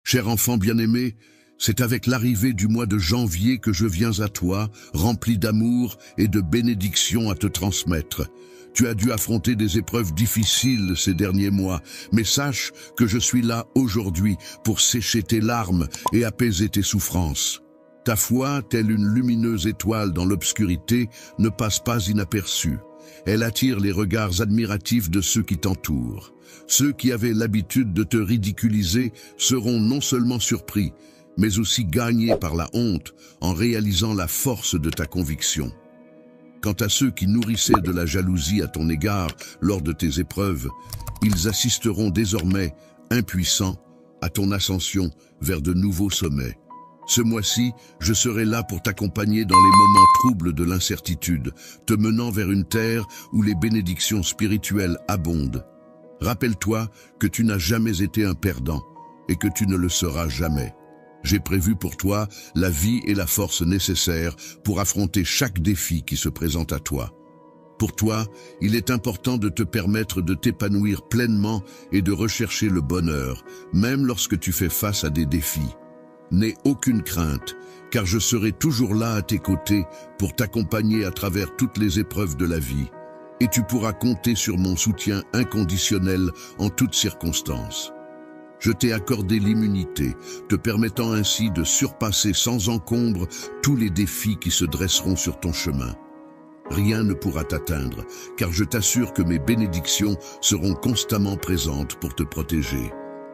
Cher enfant bien-aimé, c'est avec l'arrivée du mois de janvier que je viens à toi, rempli d'amour et de bénédictions à te transmettre. Tu as dû affronter des épreuves difficiles ces derniers mois, mais sache que je suis là aujourd'hui pour sécher tes larmes et apaiser tes souffrances. Ta foi, telle une lumineuse étoile dans l'obscurité, ne passe pas inaperçue. Elle attire les regards admiratifs de ceux qui t'entourent. Ceux qui avaient l'habitude de te ridiculiser seront non seulement surpris, mais aussi gagnés par la honte en réalisant la force de ta conviction. Quant à ceux qui nourrissaient de la jalousie à ton égard lors de tes épreuves, ils assisteront désormais, impuissants, à ton ascension vers de nouveaux sommets. Ce mois-ci, je serai là pour t'accompagner dans les moments troubles de l'incertitude, te menant vers une terre où les bénédictions spirituelles abondent. Rappelle-toi que tu n'as jamais été un perdant et que tu ne le seras jamais. J'ai prévu pour toi la vie et la force nécessaires pour affronter chaque défi qui se présente à toi. Pour toi, il est important de te permettre de t'épanouir pleinement et de rechercher le bonheur, même lorsque tu fais face à des défis. N'aie aucune crainte, car je serai toujours là à tes côtés pour t'accompagner à travers toutes les épreuves de la vie. Et tu pourras compter sur mon soutien inconditionnel en toutes circonstances. Je t'ai accordé l'immunité, te permettant ainsi de surpasser sans encombre tous les défis qui se dresseront sur ton chemin. Rien ne pourra t'atteindre, car je t'assure que mes bénédictions seront constamment présentes pour te protéger.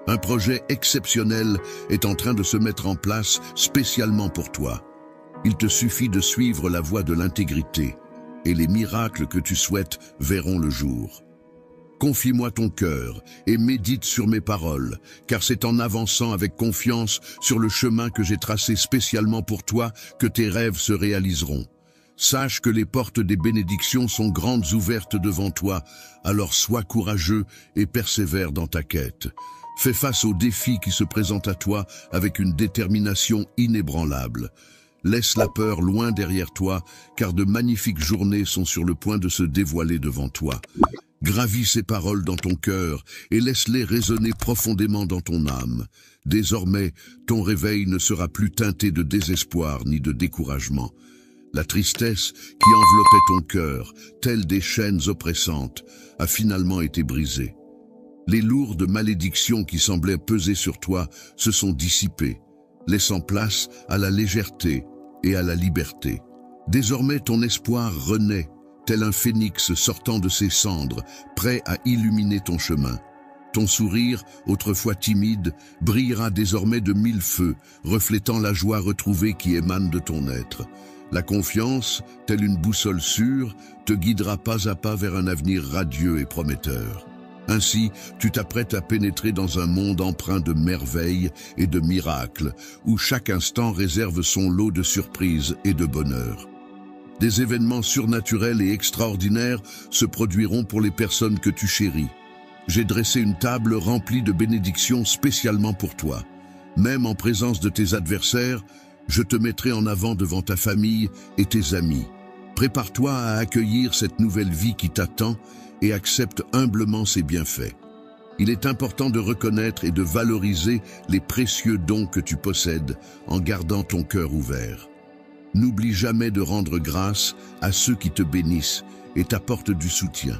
Un projet exceptionnel est en train de se mettre en place spécialement pour toi. Il te suffit de suivre la voie de l'intégrité, et les miracles que tu souhaites verront le jour. Confie-moi ton cœur et médite sur mes paroles, car c'est en avançant avec confiance sur le chemin que j'ai tracé spécialement pour toi que tes rêves se réaliseront. Sache que les portes des bénédictions sont grandes ouvertes devant toi, alors sois courageux et persévère dans ta quête. Fais face aux défis qui se présentent à toi avec une détermination inébranlable. Laisse la peur loin derrière toi, car de magnifiques journées sont sur le point de se dévoiler devant toi. Gravis ces paroles dans ton cœur et laisse-les résonner profondément dans ton âme. Désormais, ton réveil ne sera plus teinté de désespoir ni de découragement. La tristesse qui enveloppait ton cœur, telle des chaînes oppressantes, a finalement été brisée. Les lourdes malédictions qui semblaient peser sur toi se sont dissipées, laissant place à la légèreté et à la liberté. Désormais, ton espoir renaît, tel un phénix sortant de ses cendres, prêt à illuminer ton chemin. Ton sourire, autrefois timide, brillera désormais de 1000 feux, reflétant la joie retrouvée qui émane de ton être. La confiance, telle une boussole sûre, te guidera pas à pas vers un avenir radieux et prometteur. Ainsi, tu t'apprêtes à pénétrer dans un monde empreint de merveilles et de miracles, où chaque instant réserve son lot de surprises et de bonheur. Des événements surnaturels et extraordinaires se produiront pour les personnes que tu chéris. J'ai dressé une table remplie de bénédictions spécialement pour toi. Même en présence de tes adversaires, je te mettrai en avant devant ta famille et tes amis. Prépare-toi à accueillir cette nouvelle vie qui t'attend et accepte humblement ses bienfaits. Il est important de reconnaître et de valoriser les précieux dons que tu possèdes en gardant ton cœur ouvert. N'oublie jamais de rendre grâce à ceux qui te bénissent et t'apportent du soutien.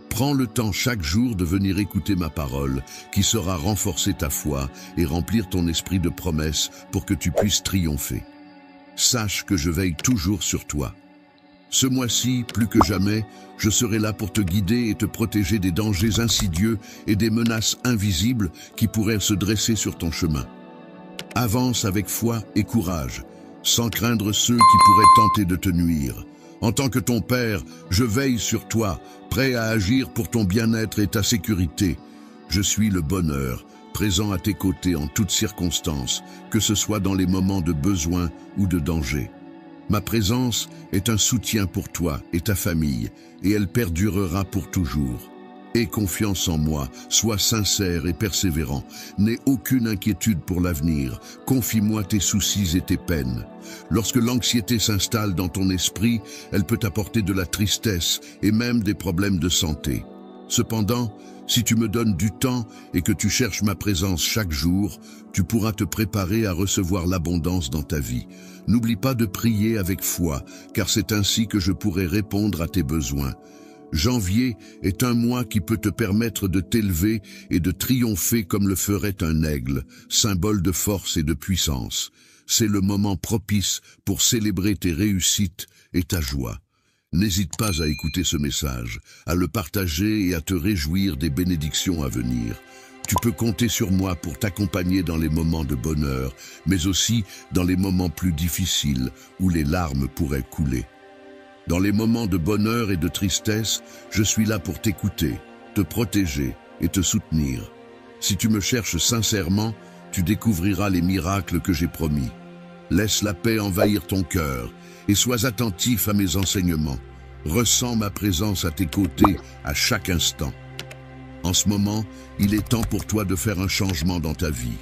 Prends le temps chaque jour de venir écouter ma parole, qui saura renforcer ta foi et remplir ton esprit de promesses pour que tu puisses triompher. Sache que je veille toujours sur toi. Ce mois-ci, plus que jamais, je serai là pour te guider et te protéger des dangers insidieux et des menaces invisibles qui pourraient se dresser sur ton chemin. Avance avec foi et courage, sans craindre ceux qui pourraient tenter de te nuire. En tant que ton père, je veille sur toi, prêt à agir pour ton bien-être et ta sécurité. Je suis le bonheur, présent à tes côtés en toutes circonstances, que ce soit dans les moments de besoin ou de danger. Ma présence est un soutien pour toi et ta famille, et elle perdurera pour toujours. Aie confiance en moi, sois sincère et persévérant. N'aie aucune inquiétude pour l'avenir. Confie-moi tes soucis et tes peines. Lorsque l'anxiété s'installe dans ton esprit, elle peut apporter de la tristesse et même des problèmes de santé. Cependant, Si tu me donnes du temps et que tu cherches ma présence chaque jour, tu pourras te préparer à recevoir l'abondance dans ta vie. N'oublie pas de prier avec foi, car c'est ainsi que je pourrai répondre à tes besoins. Janvier est un mois qui peut te permettre de t'élever et de triompher comme le ferait un aigle, symbole de force et de puissance. C'est le moment propice pour célébrer tes réussites et ta joie. N'hésite pas à écouter ce message, à le partager et à te réjouir des bénédictions à venir. Tu peux compter sur moi pour t'accompagner dans les moments de bonheur, mais aussi dans les moments plus difficiles où les larmes pourraient couler. Dans les moments de bonheur et de tristesse, je suis là pour t'écouter, te protéger et te soutenir. Si tu me cherches sincèrement, tu découvriras les miracles que j'ai promis. Laisse la paix envahir ton cœur et sois attentif à mes enseignements. Ressens ma présence à tes côtés à chaque instant. En ce moment, il est temps pour toi de faire un changement dans ta vie.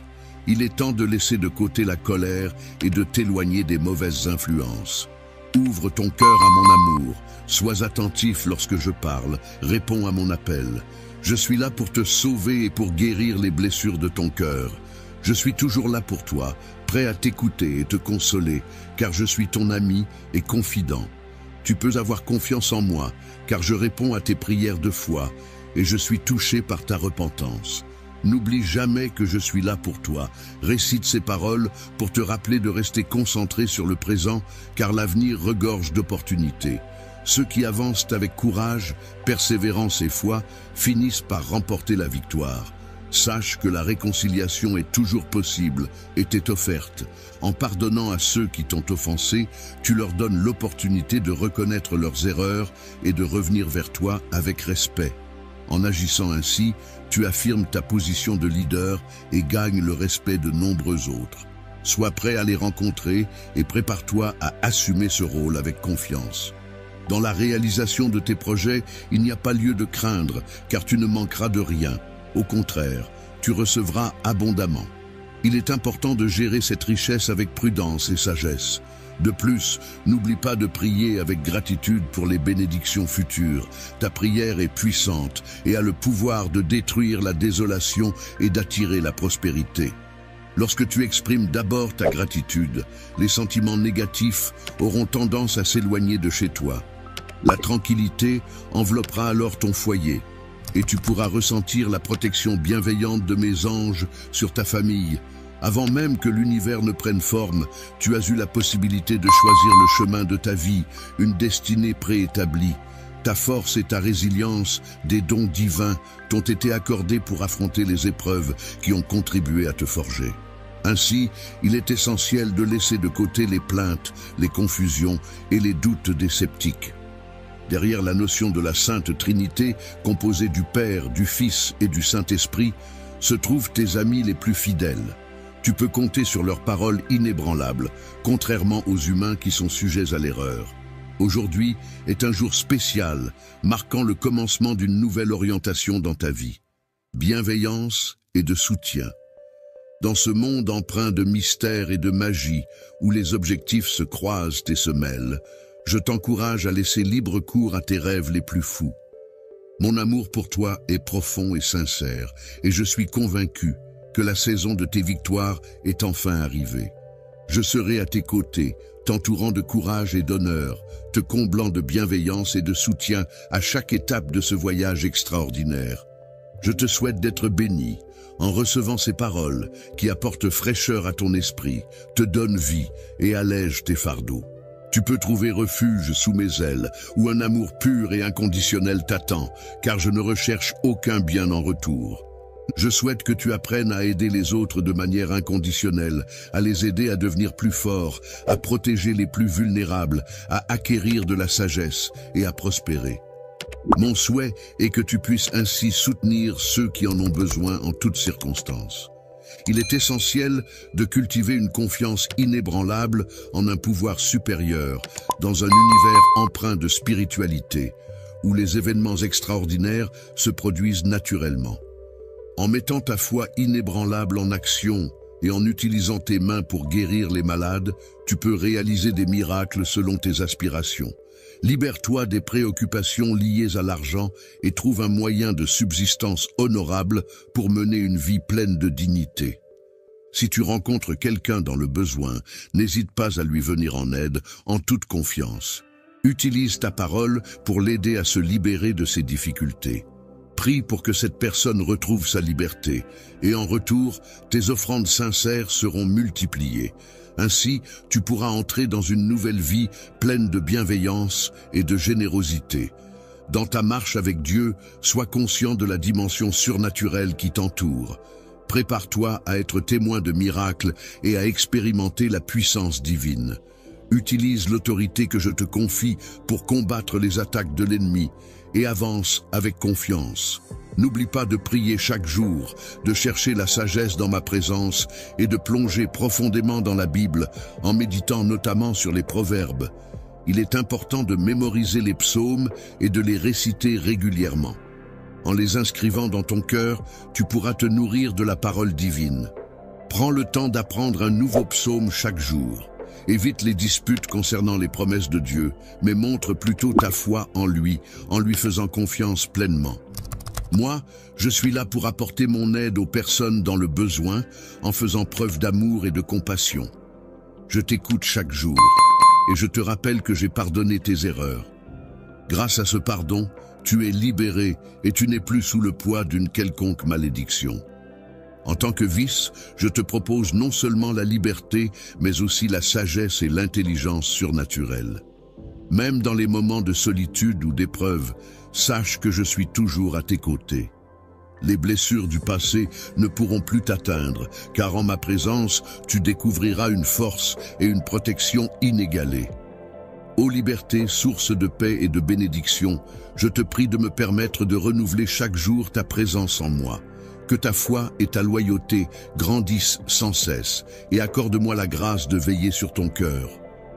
Il est temps de laisser de côté la colère et de t'éloigner des mauvaises influences. Ouvre ton cœur à mon amour, sois attentif lorsque je parle, réponds à mon appel. Je suis là pour te sauver et pour guérir les blessures de ton cœur. Je suis toujours là pour toi, prêt à t'écouter et te consoler, car je suis ton ami et confident. Tu peux avoir confiance en moi, car je réponds à tes prières de foi, et je suis touché par ta repentance. N'oublie jamais que je suis là pour toi. Récite ces paroles pour te rappeler de rester concentré sur le présent, car l'avenir regorge d'opportunités. Ceux qui avancent avec courage, persévérance et foi finissent par remporter la victoire. Sache que la réconciliation est toujours possible et t'est offerte. En pardonnant à ceux qui t'ont offensé, tu leur donnes l'opportunité de reconnaître leurs erreurs et de revenir vers toi avec respect. En agissant ainsi, tu affirmes ta position de leader et gagnes le respect de nombreux autres. Sois prêt à les rencontrer et prépare-toi à assumer ce rôle avec confiance. Dans la réalisation de tes projets, il n'y a pas lieu de craindre, car tu ne manqueras de rien. Au contraire, tu recevras abondamment. Il est important de gérer cette richesse avec prudence et sagesse. De plus, n'oublie pas de prier avec gratitude pour les bénédictions futures. Ta prière est puissante et a le pouvoir de détruire la désolation et d'attirer la prospérité. Lorsque tu exprimes d'abord ta gratitude, les sentiments négatifs auront tendance à s'éloigner de chez toi. La tranquillité enveloppera alors ton foyer et tu pourras ressentir la protection bienveillante de mes anges sur ta famille. Avant même que l'univers ne prenne forme, tu as eu la possibilité de choisir le chemin de ta vie, une destinée préétablie. Ta force et ta résilience, des dons divins, t'ont été accordés pour affronter les épreuves qui ont contribué à te forger. Ainsi, il est essentiel de laisser de côté les plaintes, les confusions et les doutes des sceptiques. Derrière la notion de la Sainte Trinité, composée du Père, du Fils et du Saint-Esprit, se trouvent tes amis les plus fidèles. Tu peux compter sur leurs paroles inébranlables, contrairement aux humains qui sont sujets à l'erreur. Aujourd'hui est un jour spécial, marquant le commencement d'une nouvelle orientation dans ta vie. Bienveillance et de soutien. Dans ce monde empreint de mystère et de magie, où les objectifs se croisent et se mêlent, je t'encourage à laisser libre cours à tes rêves les plus fous. Mon amour pour toi est profond et sincère, et je suis convaincu que la saison de tes victoires est enfin arrivée. Je serai à tes côtés, t'entourant de courage et d'honneur, te comblant de bienveillance et de soutien à chaque étape de ce voyage extraordinaire. Je te souhaite d'être béni en recevant ces paroles qui apportent fraîcheur à ton esprit, te donnent vie et allègent tes fardeaux. Tu peux trouver refuge sous mes ailes, où un amour pur et inconditionnel t'attend, car je ne recherche aucun bien en retour. Je souhaite que tu apprennes à aider les autres de manière inconditionnelle, à les aider à devenir plus forts, à protéger les plus vulnérables, à acquérir de la sagesse et à prospérer. Mon souhait est que tu puisses ainsi soutenir ceux qui en ont besoin en toutes circonstances. Il est essentiel de cultiver une confiance inébranlable en un pouvoir supérieur, dans un univers empreint de spiritualité, où les événements extraordinaires se produisent naturellement. En mettant ta foi inébranlable en action et en utilisant tes mains pour guérir les malades, tu peux réaliser des miracles selon tes aspirations. Libère-toi des préoccupations liées à l'argent et trouve un moyen de subsistance honorable pour mener une vie pleine de dignité. Si tu rencontres quelqu'un dans le besoin, n'hésite pas à lui venir en aide en toute confiance. Utilise ta parole pour l'aider à se libérer de ses difficultés. Prie pour que cette personne retrouve sa liberté, et en retour, tes offrandes sincères seront multipliées. Ainsi, tu pourras entrer dans une nouvelle vie pleine de bienveillance et de générosité. Dans ta marche avec Dieu, sois conscient de la dimension surnaturelle qui t'entoure. Prépare-toi à être témoin de miracles et à expérimenter la puissance divine. Utilise l'autorité que je te confie pour combattre les attaques de l'ennemi et avance avec confiance. N'oublie pas de prier chaque jour, de chercher la sagesse dans ma présence et de plonger profondément dans la Bible en méditant notamment sur les proverbes. Il est important de mémoriser les psaumes et de les réciter régulièrement. En les inscrivant dans ton cœur, tu pourras te nourrir de la parole divine. Prends le temps d'apprendre un nouveau psaume chaque jour. Évite les disputes concernant les promesses de Dieu, mais montre plutôt ta foi en lui faisant confiance pleinement. Moi, je suis là pour apporter mon aide aux personnes dans le besoin, en faisant preuve d'amour et de compassion. Je t'écoute chaque jour, et je te rappelle que j'ai pardonné tes erreurs. Grâce à ce pardon, tu es libéré et tu n'es plus sous le poids d'une quelconque malédiction. En tant que vice, je te propose non seulement la liberté, mais aussi la sagesse et l'intelligence surnaturelle. Même dans les moments de solitude ou d'épreuve, sache que je suis toujours à tes côtés. Les blessures du passé ne pourront plus t'atteindre, car en ma présence, tu découvriras une force et une protection inégalées. Ô liberté, source de paix et de bénédiction, je te prie de me permettre de renouveler chaque jour ta présence en moi. Que ta foi et ta loyauté grandissent sans cesse, et accorde-moi la grâce de veiller sur ton cœur.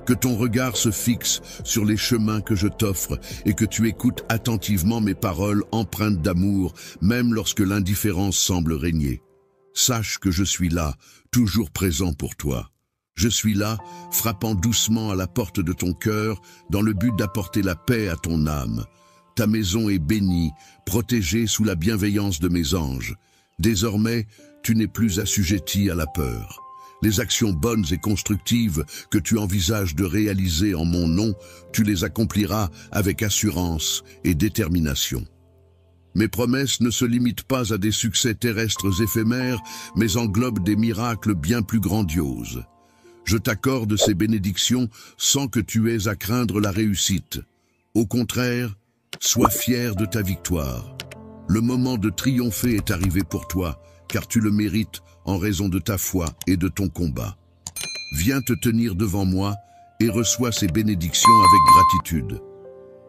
Que ton regard se fixe sur les chemins que je t'offre et que tu écoutes attentivement mes paroles empreintes d'amour, même lorsque l'indifférence semble régner. Sache que je suis là, toujours présent pour toi. Je suis là, frappant doucement à la porte de ton cœur, dans le but d'apporter la paix à ton âme. Ta maison est bénie, protégée sous la bienveillance de mes anges. Désormais, tu n'es plus assujetti à la peur. Les actions bonnes et constructives que tu envisages de réaliser en mon nom, tu les accompliras avec assurance et détermination. Mes promesses ne se limitent pas à des succès terrestres éphémères, mais englobent des miracles bien plus grandioses. Je t'accorde ces bénédictions sans que tu aies à craindre la réussite. Au contraire, sois fier de ta victoire. Le moment de triompher est arrivé pour toi, car tu le mérites en raison de ta foi et de ton combat. Viens te tenir devant moi et reçois ces bénédictions avec gratitude.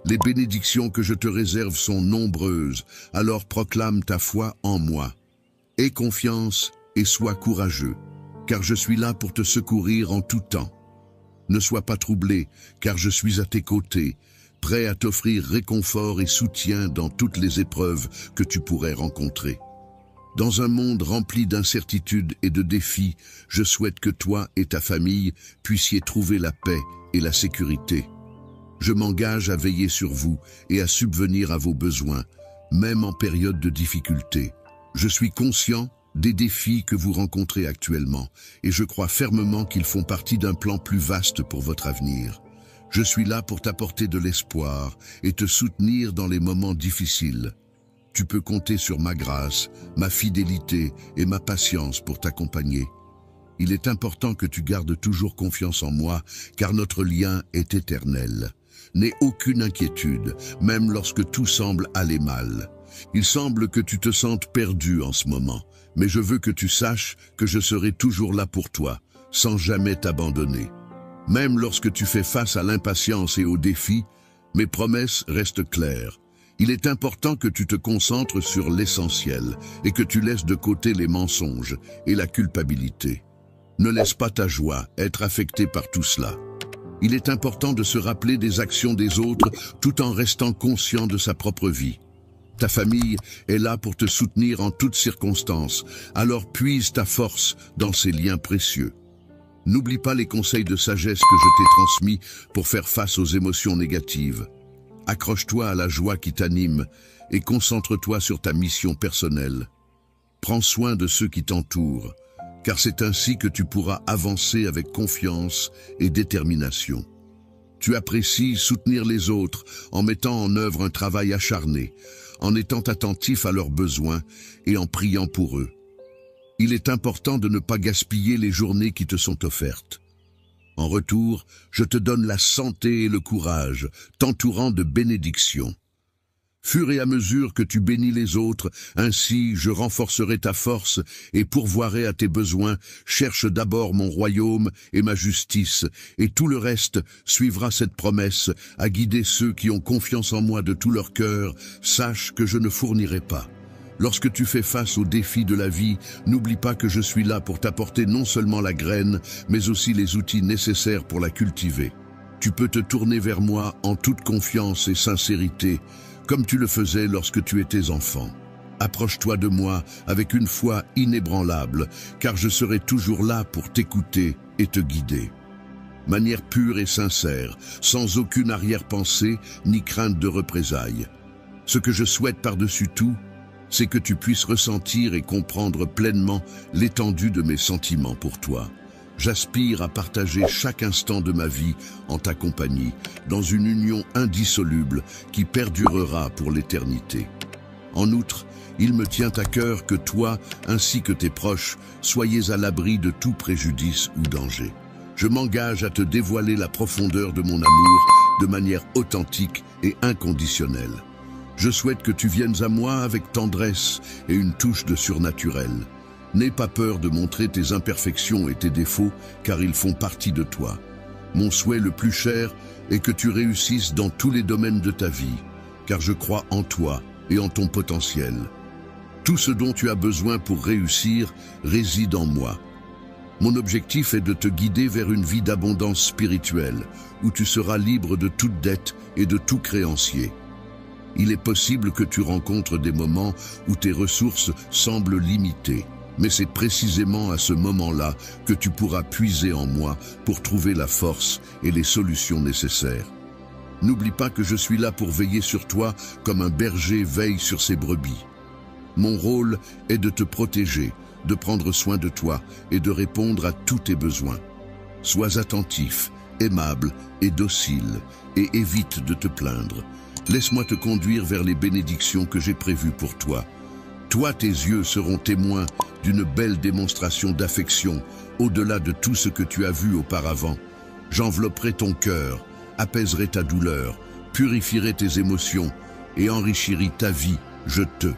Les bénédictions que je te réserve sont nombreuses, alors proclame ta foi en moi. Aie confiance et sois courageux, car je suis là pour te secourir en tout temps. Ne sois pas troublé, car je suis à tes côtés, prêt à t'offrir réconfort et soutien dans toutes les épreuves que tu pourrais rencontrer. Dans un monde rempli d'incertitudes et de défis, je souhaite que toi et ta famille puissiez trouver la paix et la sécurité. Je m'engage à veiller sur vous et à subvenir à vos besoins, même en période de difficulté. Je suis conscient des défis que vous rencontrez actuellement, et je crois fermement qu'ils font partie d'un plan plus vaste pour votre avenir. Je suis là pour t'apporter de l'espoir et te soutenir dans les moments difficiles. Tu peux compter sur ma grâce, ma fidélité et ma patience pour t'accompagner. Il est important que tu gardes toujours confiance en moi, car notre lien est éternel. N'aie aucune inquiétude, même lorsque tout semble aller mal. Il semble que tu te sentes perdu en ce moment, mais je veux que tu saches que je serai toujours là pour toi, sans jamais t'abandonner. Même lorsque tu fais face à l'impatience et aux défis, mes promesses restent claires. Il est important que tu te concentres sur l'essentiel et que tu laisses de côté les mensonges et la culpabilité. Ne laisse pas ta joie être affectée par tout cela. Il est important de se rappeler des actions des autres tout en restant conscient de sa propre vie. Ta famille est là pour te soutenir en toutes circonstances, alors puise ta force dans ces liens précieux. N'oublie pas les conseils de sagesse que je t'ai transmis pour faire face aux émotions négatives. Accroche-toi à la joie qui t'anime et concentre-toi sur ta mission personnelle. Prends soin de ceux qui t'entourent, car c'est ainsi que tu pourras avancer avec confiance et détermination. Tu apprécies soutenir les autres en mettant en œuvre un travail acharné, en étant attentif à leurs besoins et en priant pour eux. Il est important de ne pas gaspiller les journées qui te sont offertes. En retour, je te donne la santé et le courage, t'entourant de bénédictions. Fur et à mesure que tu bénis les autres, ainsi je renforcerai ta force et pourvoirai à tes besoins. Cherche d'abord mon royaume et ma justice, et tout le reste suivra cette promesse, à guider ceux qui ont confiance en moi de tout leur cœur. Sache que je ne fournirai pas. Lorsque tu fais face aux défis de la vie, n'oublie pas que je suis là pour t'apporter non seulement la graine, mais aussi les outils nécessaires pour la cultiver. Tu peux te tourner vers moi en toute confiance et sincérité, comme tu le faisais lorsque tu étais enfant. Approche-toi de moi avec une foi inébranlable, car je serai toujours là pour t'écouter et te guider. Manière pure et sincère, sans aucune arrière-pensée ni crainte de représailles. Ce que je souhaite par-dessus tout, c'est que tu puisses ressentir et comprendre pleinement l'étendue de mes sentiments pour toi. J'aspire à partager chaque instant de ma vie en ta compagnie, dans une union indissoluble qui perdurera pour l'éternité. En outre, il me tient à cœur que toi, ainsi que tes proches, soyez à l'abri de tout préjudice ou danger. Je m'engage à te dévoiler la profondeur de mon amour de manière authentique et inconditionnelle. Je souhaite que tu viennes à moi avec tendresse et une touche de surnaturel. N'aie pas peur de montrer tes imperfections et tes défauts, car ils font partie de toi. Mon souhait le plus cher est que tu réussisses dans tous les domaines de ta vie, car je crois en toi et en ton potentiel. Tout ce dont tu as besoin pour réussir réside en moi. Mon objectif est de te guider vers une vie d'abondance spirituelle, où tu seras libre de toute dette et de tout créancier. Il est possible que tu rencontres des moments où tes ressources semblent limitées, mais c'est précisément à ce moment-là que tu pourras puiser en moi pour trouver la force et les solutions nécessaires. N'oublie pas que je suis là pour veiller sur toi comme un berger veille sur ses brebis. Mon rôle est de te protéger, de prendre soin de toi et de répondre à tous tes besoins. Sois attentif, aimable et docile, et évite de te plaindre. Laisse-moi te conduire vers les bénédictions que j'ai prévues pour toi. Toi, tes yeux seront témoins d'une belle démonstration d'affection, au-delà de tout ce que tu as vu auparavant. J'envelopperai ton cœur, apaiserai ta douleur, purifierai tes émotions et enrichirai ta vie, je te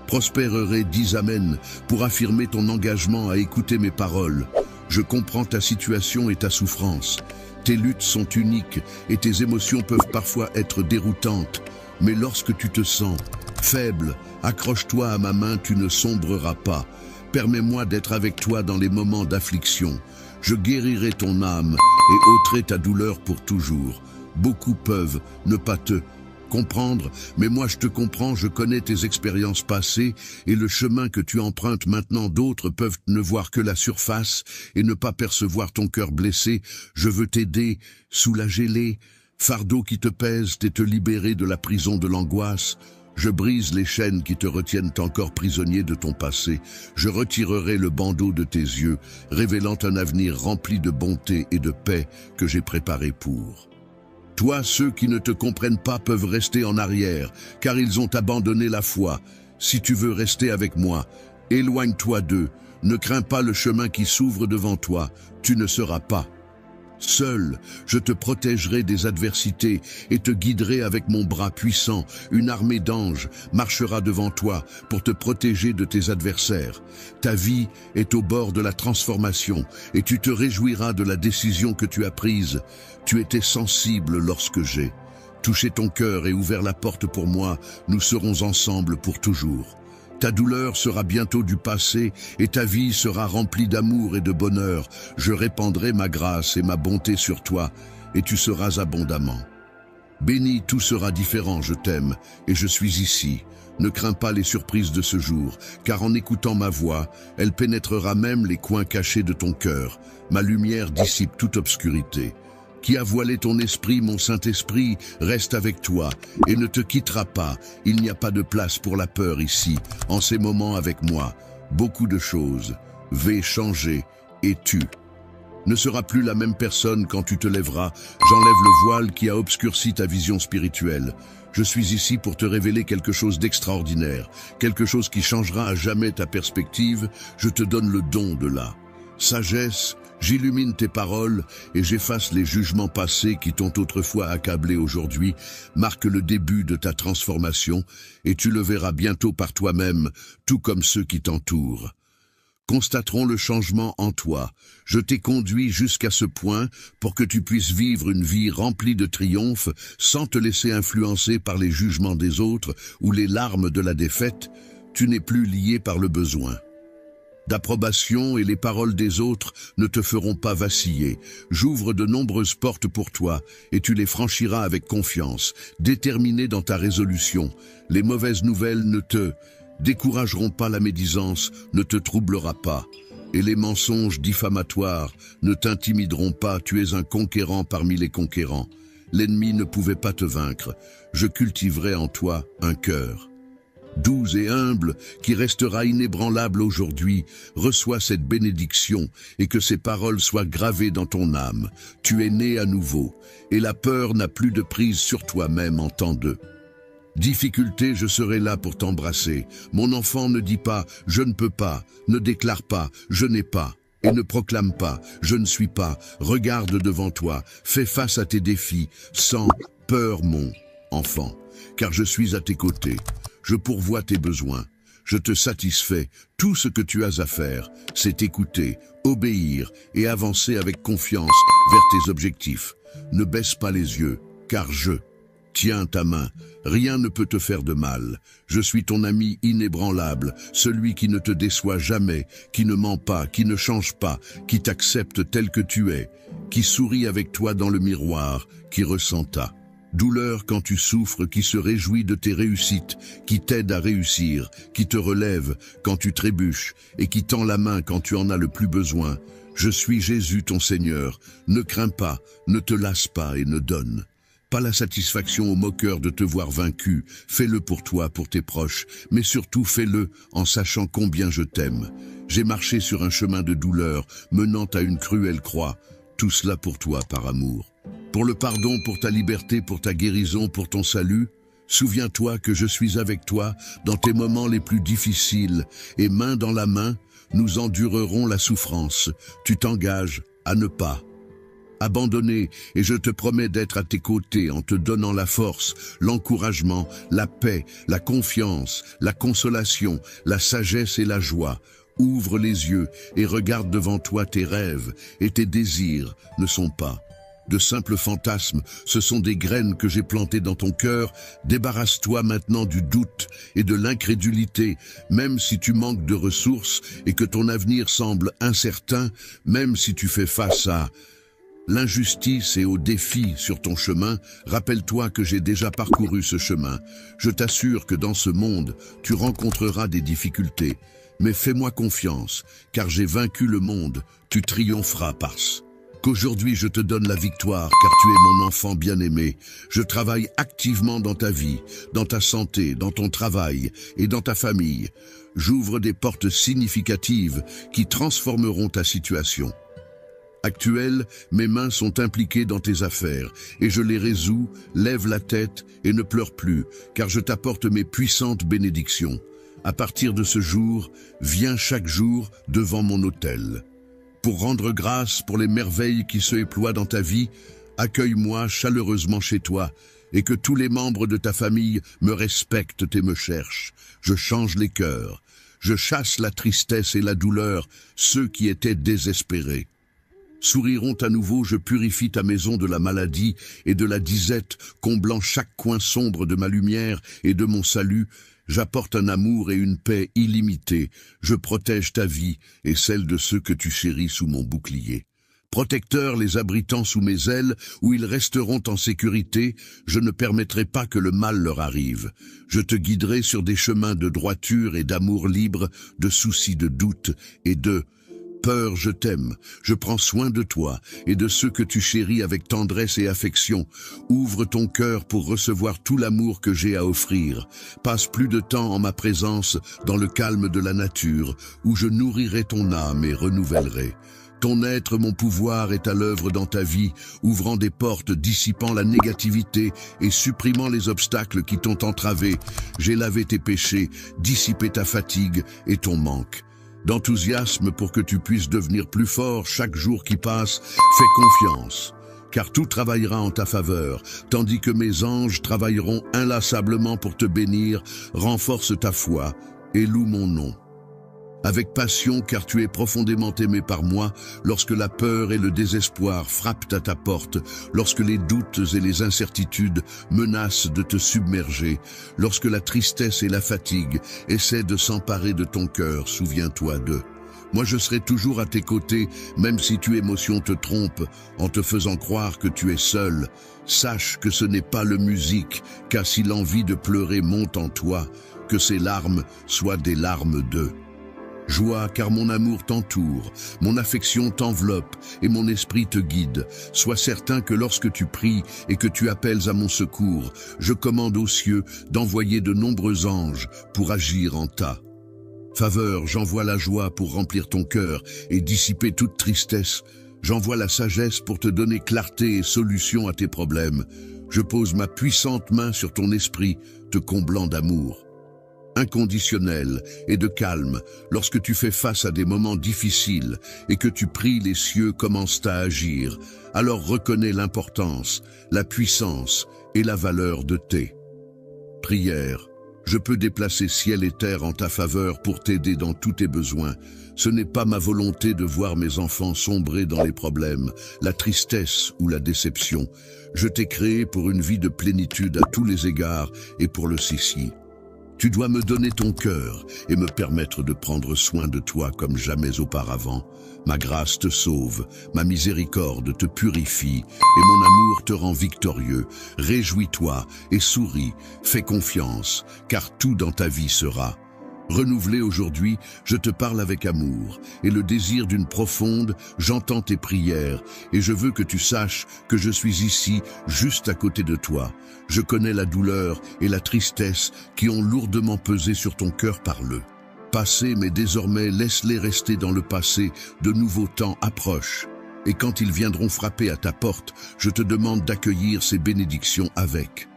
prospérerai, dis Amen, pour affirmer ton engagement à écouter mes paroles. Je comprends ta situation et ta souffrance. Tes luttes sont uniques et tes émotions peuvent parfois être déroutantes. Mais lorsque tu te sens faible, accroche-toi à ma main, tu ne sombreras pas. Permets-moi d'être avec toi dans les moments d'affliction. Je guérirai ton âme et ôterai ta douleur pour toujours. Beaucoup peuvent ne pas te comprendre, mais moi je te comprends, je connais tes expériences passées et le chemin que tu empruntes maintenant. D'autres peuvent ne voir que la surface et ne pas percevoir ton cœur blessé. Je veux t'aider, soulager-les fardeaux qui te pèsent et te libérer de la prison de l'angoisse. Je brise les chaînes qui te retiennent encore prisonnier de ton passé. Je retirerai le bandeau de tes yeux, révélant un avenir rempli de bonté et de paix que j'ai préparé pour toi. Ceux qui ne te comprennent pas peuvent rester en arrière, car ils ont abandonné la foi. Si tu veux rester avec moi, éloigne-toi d'eux. Ne crains pas le chemin qui s'ouvre devant toi. Tu ne seras pas seul. Je te protégerai des adversités et te guiderai avec mon bras puissant. Une armée d'anges marchera devant toi pour te protéger de tes adversaires. Ta vie est au bord de la transformation et tu te réjouiras de la décision que tu as prise. Tu étais sensible lorsque j'ai touché ton cœur et ouvert la porte pour moi. Nous serons ensemble pour toujours. Ta douleur sera bientôt du passé et ta vie sera remplie d'amour et de bonheur. Je répandrai ma grâce et ma bonté sur toi et tu seras abondamment béni. Tout sera différent, je t'aime et je suis ici. Ne crains pas les surprises de ce jour, car en écoutant ma voix, elle pénétrera même les coins cachés de ton cœur. Ma lumière dissipe toute obscurité. Qui a voilé ton esprit, mon Saint-Esprit, reste avec toi et ne te quittera pas. Il n'y a pas de place pour la peur ici, en ces moments avec moi. Beaucoup de choses vais changer et tu ne seras plus la même personne quand tu te lèveras. J'enlève le voile qui a obscurci ta vision spirituelle. Je suis ici pour te révéler quelque chose d'extraordinaire, quelque chose qui changera à jamais ta perspective. Je te donne le don de la sagesse. J'illumine tes paroles et j'efface les jugements passés qui t'ont autrefois accablé aujourd'hui, marque le début de ta transformation et tu le verras bientôt par toi-même, tout comme ceux qui t'entourent constateront le changement en toi. Je t'ai conduit jusqu'à ce point pour que tu puisses vivre une vie remplie de triomphe sans te laisser influencer par les jugements des autres ou les larmes de la défaite. Tu n'es plus lié par le besoin d'approbation et les paroles des autres ne te feront pas vaciller. J'ouvre de nombreuses portes pour toi et tu les franchiras avec confiance, déterminé dans ta résolution. Les mauvaises nouvelles ne te décourageront pas, la médisance ne te troublera pas et les mensonges diffamatoires ne t'intimideront pas. Tu es un conquérant parmi les conquérants. L'ennemi ne pouvait pas te vaincre. Je cultiverai en toi un cœur doux et humble, qui restera inébranlable aujourd'hui. Reçois cette bénédiction et que ces paroles soient gravées dans ton âme. Tu es né à nouveau et la peur n'a plus de prise sur toi-même en temps de difficulté. Je serai là pour t'embrasser. Mon enfant, ne dis pas « je ne peux pas », ne déclare pas « je n'ai pas ». Et ne proclame pas « je ne suis pas ». Regarde devant toi, fais face à tes défis, sans peur mon enfant, car je suis à tes côtés. Je pourvois tes besoins, je te satisfais. Tout ce que tu as à faire, c'est écouter, obéir et avancer avec confiance vers tes objectifs. Ne baisse pas les yeux, car je tiens ta main. Rien ne peut te faire de mal. Je suis ton ami inébranlable, celui qui ne te déçoit jamais, qui ne ment pas, qui ne change pas, qui t'accepte tel que tu es, qui sourit avec toi dans le miroir, qui ressent ta douleur quand tu souffres, qui se réjouit de tes réussites, qui t'aide à réussir, qui te relève quand tu trébuches et qui tend la main quand tu en as le plus besoin. Je suis Jésus ton Seigneur. Ne crains pas, ne te lasse pas et ne donne pas la satisfaction aux moqueurs de te voir vaincu. Fais-le pour toi, pour tes proches, mais surtout fais-le en sachant combien je t'aime. J'ai marché sur un chemin de douleur menant à une cruelle croix. Tout cela pour toi par amour. Pour le pardon, pour ta liberté, pour ta guérison, pour ton salut. Souviens-toi que je suis avec toi dans tes moments les plus difficiles et main dans la main, nous endurerons la souffrance. Tu t'engages à ne pas abandonner et je te promets d'être à tes côtés en te donnant la force, l'encouragement, la paix, la confiance, la consolation, la sagesse et la joie. Ouvre les yeux et regarde devant toi. Tes rêves et tes désirs ne sont pas de simples fantasmes, ce sont des graines que j'ai plantées dans ton cœur. Débarrasse-toi maintenant du doute et de l'incrédulité, même si tu manques de ressources et que ton avenir semble incertain, même si tu fais face à l'injustice et aux défis sur ton chemin. Rappelle-toi que j'ai déjà parcouru ce chemin. Je t'assure que dans ce monde, tu rencontreras des difficultés. Mais fais-moi confiance, car j'ai vaincu le monde, tu triompheras parce qu'aujourd'hui je te donne la victoire, car tu es mon enfant bien-aimé. Je travaille activement dans ta vie, dans ta santé, dans ton travail et dans ta famille. J'ouvre des portes significatives qui transformeront ta situation actuelle. Mes mains sont impliquées dans tes affaires et je les résous. Lève la tête et ne pleure plus, car je t'apporte mes puissantes bénédictions. À partir de ce jour, viens chaque jour devant mon autel. Pour rendre grâce pour les merveilles qui se déploient dans ta vie, accueille-moi chaleureusement chez toi et que tous les membres de ta famille me respectent et me cherchent. Je change les cœurs, je chasse la tristesse et la douleur, ceux qui étaient désespérés souriront à nouveau. Je purifie ta maison de la maladie et de la disette, comblant chaque coin sombre de ma lumière et de mon salut. J'apporte un amour et une paix illimitée. Je protège ta vie et celle de ceux que tu chéris sous mon bouclier. Protecteur les abritant sous mes ailes, où ils resteront en sécurité, je ne permettrai pas que le mal leur arrive. Je te guiderai sur des chemins de droiture et d'amour libre, de soucis de doute et de peur. Je t'aime, je prends soin de toi et de ceux que tu chéris avec tendresse et affection. Ouvre ton cœur pour recevoir tout l'amour que j'ai à offrir. Passe plus de temps en ma présence dans le calme de la nature, où je nourrirai ton âme et renouvellerai. Ton être, mon pouvoir, est à l'œuvre dans ta vie, ouvrant des portes, dissipant la négativité et supprimant les obstacles qui t'ont entravé. J'ai lavé tes péchés, dissipé ta fatigue et ton manque. D'enthousiasme pour que tu puisses devenir plus fort chaque jour qui passe, fais confiance, car tout travaillera en ta faveur, tandis que mes anges travailleront inlassablement pour te bénir. Renforce ta foi et loue mon nom. Avec passion, car tu es profondément aimé par moi, lorsque la peur et le désespoir frappent à ta porte, lorsque les doutes et les incertitudes menacent de te submerger, lorsque la tristesse et la fatigue essaient de s'emparer de ton cœur, souviens-toi d'eux. Moi je serai toujours à tes côtés, même si tes émotions te trompent, en te faisant croire que tu es seul. Sache que ce n'est pas le musique, car si l'envie de pleurer monte en toi, que ces larmes soient des larmes d'eux. Joie, car mon amour t'entoure, mon affection t'enveloppe et mon esprit te guide. Sois certain que lorsque tu pries et que tu appelles à mon secours, je commande aux cieux d'envoyer de nombreux anges pour agir en ta faveur. J'envoie la joie pour remplir ton cœur et dissiper toute tristesse. J'envoie la sagesse pour te donner clarté et solution à tes problèmes. Je pose ma puissante main sur ton esprit, te comblant d'amour inconditionnel et de calme. Lorsque tu fais face à des moments difficiles et que tu pries, les cieux commencent à agir. Alors reconnais l'importance, la puissance et la valeur de tes prières. Je peux déplacer ciel et terre en ta faveur pour t'aider dans tous tes besoins. Ce n'est pas ma volonté de voir mes enfants sombrer dans les problèmes, la tristesse ou la déception. Je t'ai créé pour une vie de plénitude à tous les égards et pour le Sissi. Tu dois me donner ton cœur et me permettre de prendre soin de toi comme jamais auparavant. Ma grâce te sauve, ma miséricorde te purifie et mon amour te rend victorieux. Réjouis-toi et souris, fais confiance, car tout dans ta vie sera renouvelé aujourd'hui. Je te parle avec amour et le désir d'une profonde, j'entends tes prières et je veux que tu saches que je suis ici, juste à côté de toi. Je connais la douleur et la tristesse qui ont lourdement pesé sur ton cœur par le passé, mais désormais laisse-les rester dans le passé. De nouveaux temps approchent et quand ils viendront frapper à ta porte, je te demande d'accueillir ces bénédictions avec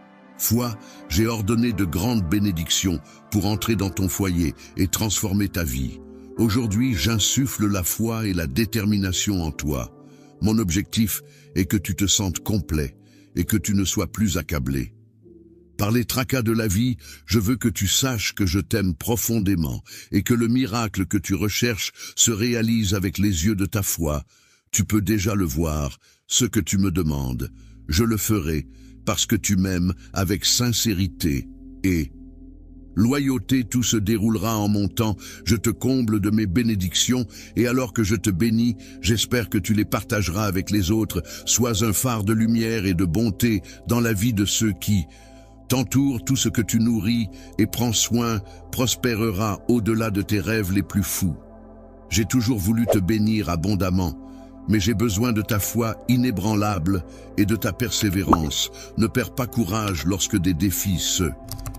foi. J'ai ordonné de grandes bénédictions pour entrer dans ton foyer et transformer ta vie. Aujourd'hui, j'insuffle la foi et la détermination en toi. Mon objectif est que tu te sentes complet et que tu ne sois plus accablé. Par les tracas de la vie, je veux que tu saches que je t'aime profondément et que le miracle que tu recherches se réalise avec les yeux de ta foi. Tu peux déjà le voir, ce que tu me demandes. Je le ferai parce que tu m'aimes avec sincérité et loyauté. Tout se déroulera en mon temps. Je te comble de mes bénédictions et alors que je te bénis, j'espère que tu les partageras avec les autres. Sois un phare de lumière et de bonté dans la vie de ceux qui t'entourent. Tout ce que tu nourris et prends soin prospérera au-delà de tes rêves les plus fous. J'ai toujours voulu te bénir abondamment, mais j'ai besoin de ta foi inébranlable et de ta persévérance. Ne perds pas courage lorsque des défis se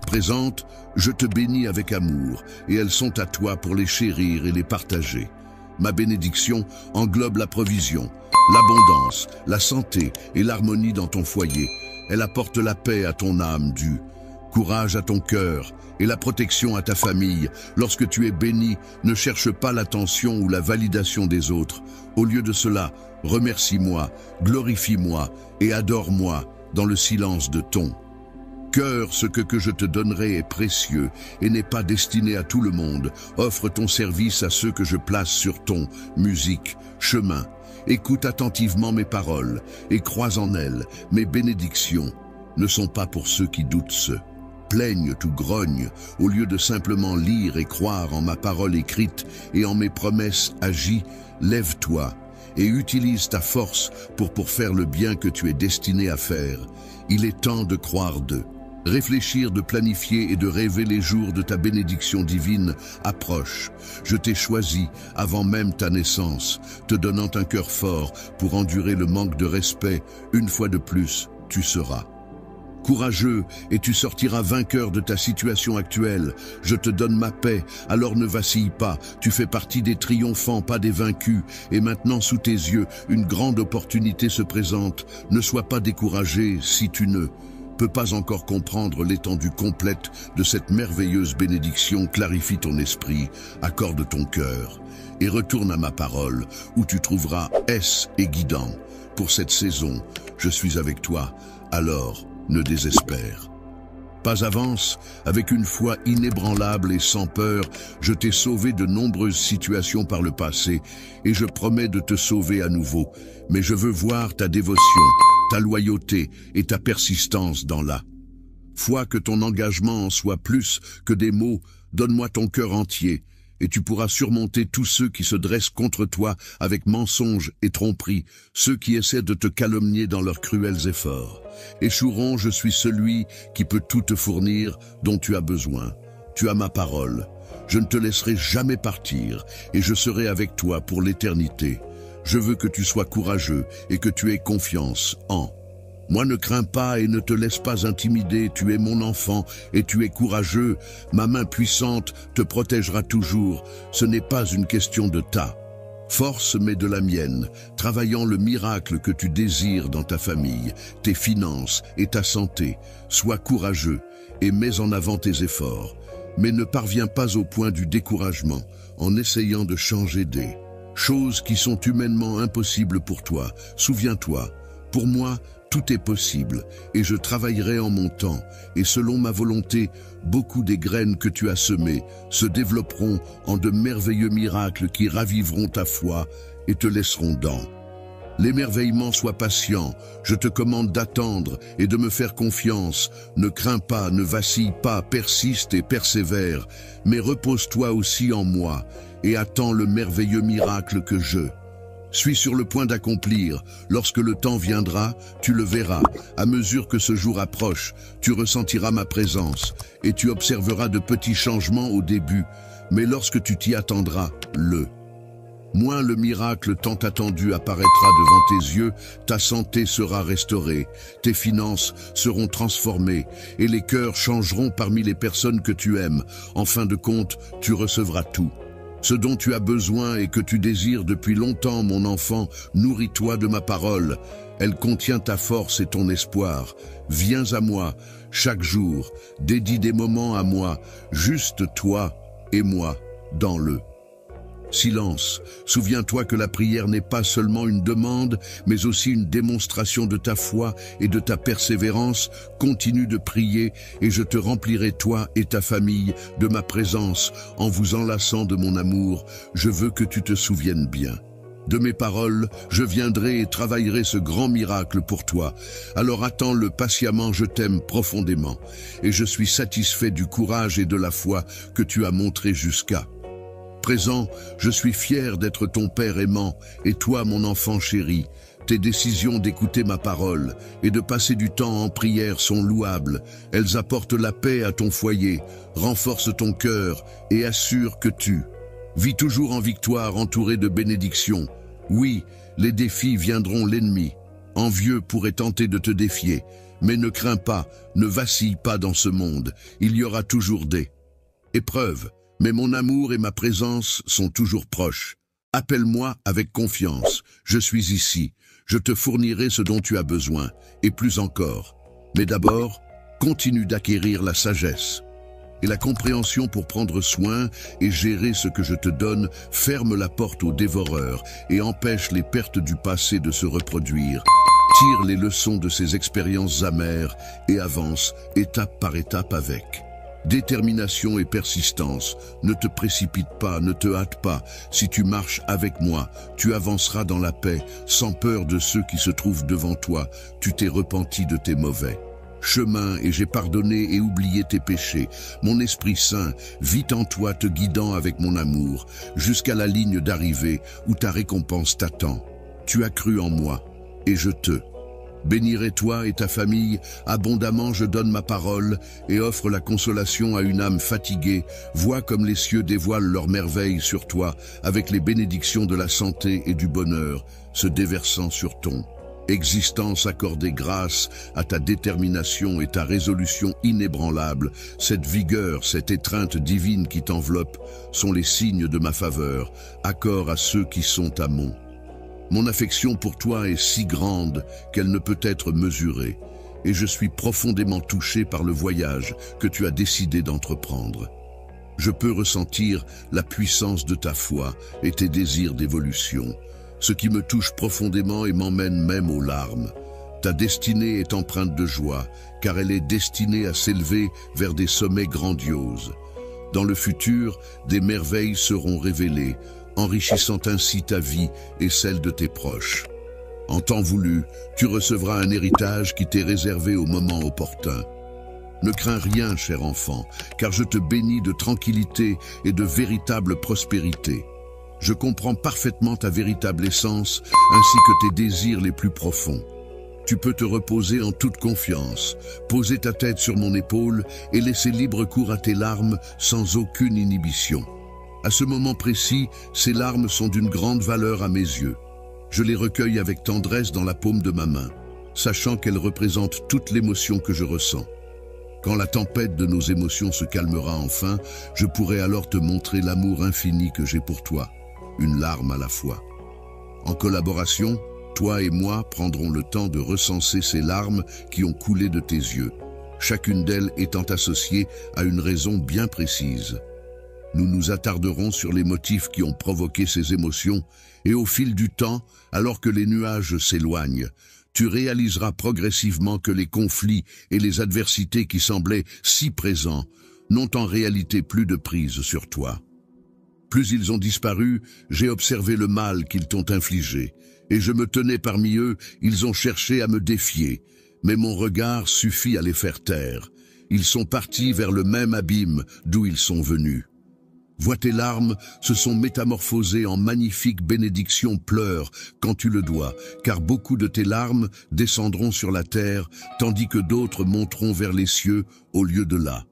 présentent. Je te bénis avec amour et elles sont à toi pour les chérir et les partager. Ma bénédiction englobe la provision, l'abondance, la santé et l'harmonie dans ton foyer. Elle apporte la paix à ton âme, du courage à ton cœur et la protection à ta famille. Lorsque tu es béni, ne cherche pas l'attention ou la validation des autres. Au lieu de cela, remercie-moi, glorifie-moi et adore-moi dans le silence de ton cœur. Ce que je te donnerai est précieux et n'est pas destiné à tout le monde. Offre ton service à ceux que je place sur ton chemin. Écoute attentivement mes paroles et crois en elles. Mes bénédictions ne sont pas pour ceux qui doutent, se plaignent ou grognent. Au lieu de simplement lire et croire en ma parole écrite et en mes promesses agies, lève-toi et utilise ta force pour faire le bien que tu es destiné à faire. Il est temps de croire d'eux. Réfléchir, de planifier et de rêver les jours de ta bénédiction divine approche. Je t'ai choisi avant même ta naissance, te donnant un cœur fort pour endurer le manque de respect. Une fois de plus, tu seras courageux et tu sortiras vainqueur de ta situation actuelle. Je te donne ma paix, alors ne vacille pas. Tu fais partie des triomphants, pas des vaincus. Et maintenant, sous tes yeux, une grande opportunité se présente. Ne sois pas découragé si tu ne peux pas encore comprendre l'étendue complète de cette merveilleuse bénédiction. Clarifie ton esprit, accorde ton cœur et retourne à ma parole, où tu trouveras aise et guidant. Pour cette saison, je suis avec toi, alors ne désespère. Pas avance, avec une foi inébranlable et sans peur, je t'ai sauvé de nombreuses situations par le passé et je promets de te sauver à nouveau. Mais je veux voir ta dévotion, ta loyauté et ta persistance dans la foi, que ton engagement en soit plus que des mots. Donne-moi ton cœur entier et tu pourras surmonter tous ceux qui se dressent contre toi avec mensonges et tromperies, ceux qui essaient de te calomnier dans leurs cruels efforts. Échoueront, je suis celui qui peut tout te fournir dont tu as besoin. Tu as ma parole. Je ne te laisserai jamais partir et je serai avec toi pour l'éternité. Je veux que tu sois courageux et que tu aies confiance en moi. Ne crains pas et ne te laisse pas intimider. Tu es mon enfant et tu es courageux. Ma main puissante te protégera toujours. Ce n'est pas une question de ta force, mais de la mienne, travaillant le miracle que tu désires dans ta famille, tes finances et ta santé. Sois courageux et mets en avant tes efforts. Mais ne parviens pas au point du découragement en essayant de changer des choses qui sont humainement impossibles pour toi. Souviens-toi, pour moi, tout est possible, et je travaillerai en mon temps, et selon ma volonté, beaucoup des graines que tu as semées se développeront en de merveilleux miracles qui raviveront ta foi et te laisseront dans l'émerveillement. Sois patient, je te commande d'attendre et de me faire confiance. Ne crains pas, ne vacille pas, persiste et persévère, mais repose-toi aussi en moi, et attends le merveilleux miracle que je suis sur le point d'accomplir. Lorsque le temps viendra, tu le verras. À mesure que ce jour approche, tu ressentiras ma présence et tu observeras de petits changements au début. Mais lorsque tu t'y attendras, le miracle tant attendu apparaîtra devant tes yeux. Ta santé sera restaurée, tes finances seront transformées et les cœurs changeront parmi les personnes que tu aimes. En fin de compte, tu recevras tout ce dont tu as besoin et que tu désires depuis longtemps, mon enfant. Nourris-toi de ma parole. Elle contient ta force et ton espoir. Viens à moi chaque jour. Dédie des moments à moi, juste toi et moi, dans le silence. Souviens-toi que la prière n'est pas seulement une demande, mais aussi une démonstration de ta foi et de ta persévérance. Continue de prier et je te remplirai, toi et ta famille, de ma présence en vous enlaçant de mon amour. Je veux que tu te souviennes bien de mes paroles. Je viendrai et travaillerai ce grand miracle pour toi. Alors attends-le patiemment. Je t'aime profondément et je suis satisfait du courage et de la foi que tu as montré jusqu'à présent. Je suis fier d'être ton père aimant et toi, mon enfant chéri. Tes décisions d'écouter ma parole et de passer du temps en prière sont louables. Elles apportent la paix à ton foyer, renforcent ton cœur et assurent que tu vis toujours en victoire, entouré de bénédictions. Oui, les défis viendront, l'ennemi envieux pourrait tenter de te défier, mais ne crains pas, ne vacille pas dans ce monde. Il y aura toujours des épreuves, mais mon amour et ma présence sont toujours proches. Appelle-moi avec confiance. Je suis ici. Je te fournirai ce dont tu as besoin, et plus encore. Mais d'abord, continue d'acquérir la sagesse et la compréhension pour prendre soin et gérer ce que je te donne. Ferme la porte aux dévoreurs et empêche les pertes du passé de se reproduire. Tire les leçons de ces expériences amères et avance étape par étape avec détermination et persistance. Ne te précipite pas, ne te hâte pas. Si tu marches avec moi, tu avanceras dans la paix, sans peur de ceux qui se trouvent devant toi. Tu t'es repenti de tes mauvais chemins et j'ai pardonné et oublié tes péchés. Mon Esprit Saint vit en toi, te guidant avec mon amour, jusqu'à la ligne d'arrivée où ta récompense t'attend. Tu as cru en moi, et je te bénirai toi et ta famille, abondamment je donne ma parole et offre la consolation à une âme fatiguée. Vois comme les cieux dévoilent leurs merveilles sur toi, avec les bénédictions de la santé et du bonheur, se déversant sur ton existence. Accordée grâce à ta détermination et ta résolution inébranlable. Cette vigueur, cette étreinte divine qui t'enveloppe sont les signes de ma faveur. Accord à ceux qui sont à mon affection pour toi est si grande qu'elle ne peut être mesurée, et je suis profondément touché par le voyage que tu as décidé d'entreprendre. Je peux ressentir la puissance de ta foi et tes désirs d'évolution, ce qui me touche profondément et m'emmène même aux larmes. Ta destinée est empreinte de joie, car elle est destinée à s'élever vers des sommets grandioses. Dans le futur, des merveilles seront révélées, enrichissant ainsi ta vie et celle de tes proches. En temps voulu, tu recevras un héritage qui t'est réservé au moment opportun. Ne crains rien, cher enfant, car je te bénis de tranquillité et de véritable prospérité. Je comprends parfaitement ta véritable essence, ainsi que tes désirs les plus profonds. Tu peux te reposer en toute confiance, poser ta tête sur mon épaule et laisser libre cours à tes larmes sans aucune inhibition. À ce moment précis, ces larmes sont d'une grande valeur à mes yeux. Je les recueille avec tendresse dans la paume de ma main, sachant qu'elles représentent toute l'émotion que je ressens. Quand la tempête de nos émotions se calmera enfin, je pourrai alors te montrer l'amour infini que j'ai pour toi, une larme à la fois. En collaboration, toi et moi prendrons le temps de recenser ces larmes qui ont coulé de tes yeux, chacune d'elles étant associée à une raison bien précise. Nous nous attarderons sur les motifs qui ont provoqué ces émotions, et au fil du temps, alors que les nuages s'éloignent, tu réaliseras progressivement que les conflits et les adversités qui semblaient si présents n'ont en réalité plus de prise sur toi. Plus ils ont disparu, j'ai observé le mal qu'ils t'ont infligé, et je me tenais parmi eux. Ils ont cherché à me défier, mais mon regard suffit à les faire taire. Ils sont partis vers le même abîme d'où ils sont venus. Vois tes larmes se sont métamorphosées en magnifiques bénédictions. Pleure quand tu le dois, car beaucoup de tes larmes descendront sur la terre, tandis que d'autres monteront vers les cieux au lieu de là.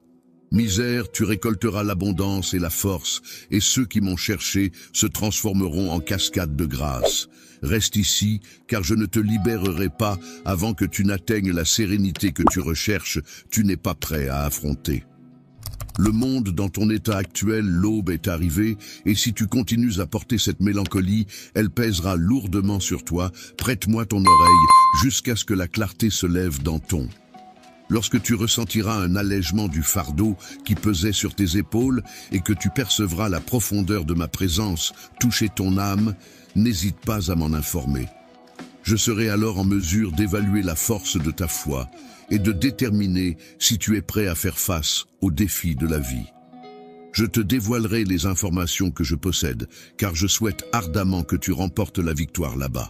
Misère, tu récolteras l'abondance et la force, et ceux qui m'ont cherché se transformeront en cascades de grâce. Reste ici, car je ne te libérerai pas avant que tu n'atteignes la sérénité que tu recherches. Tu n'es pas prêt à affronter le monde dans ton état actuel. L'aube est arrivée, et si tu continues à porter cette mélancolie, elle pèsera lourdement sur toi. Prête-moi ton oreille jusqu'à ce que la clarté se lève dans ton. Lorsque tu ressentiras un allègement du fardeau qui pesait sur tes épaules et que tu percevras la profondeur de ma présence toucher ton âme, n'hésite pas à m'en informer. Je serai alors en mesure d'évaluer la force de ta foi et de déterminer si tu es prêt à faire face aux défis de la vie. Je te dévoilerai les informations que je possède, car je souhaite ardemment que tu remportes la victoire là-bas.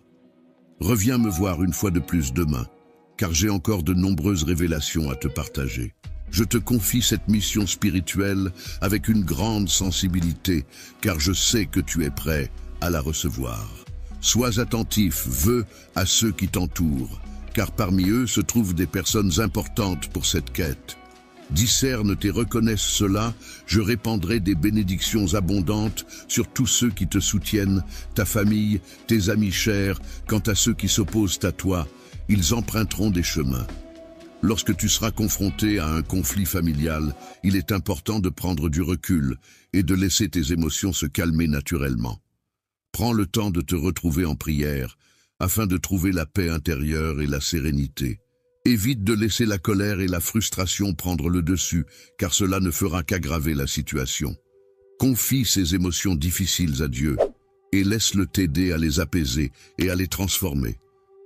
Reviens me voir une fois de plus demain, car j'ai encore de nombreuses révélations à te partager. Je te confie cette mission spirituelle avec une grande sensibilité, car je sais que tu es prêt à la recevoir. Sois attentif, à ceux qui t'entourent, car parmi eux se trouvent des personnes importantes pour cette quête. Discerne et reconnaisse cela, je répandrai des bénédictions abondantes sur tous ceux qui te soutiennent, ta famille, tes amis chers. Quant à ceux qui s'opposent à toi, ils emprunteront des chemins. Lorsque tu seras confronté à un conflit familial, il est important de prendre du recul et de laisser tes émotions se calmer naturellement. Prends le temps de te retrouver en prière, afin de trouver la paix intérieure et la sérénité. Évite de laisser la colère et la frustration prendre le dessus, car cela ne fera qu'aggraver la situation. Confie ces émotions difficiles à Dieu et laisse-le t'aider à les apaiser et à les transformer.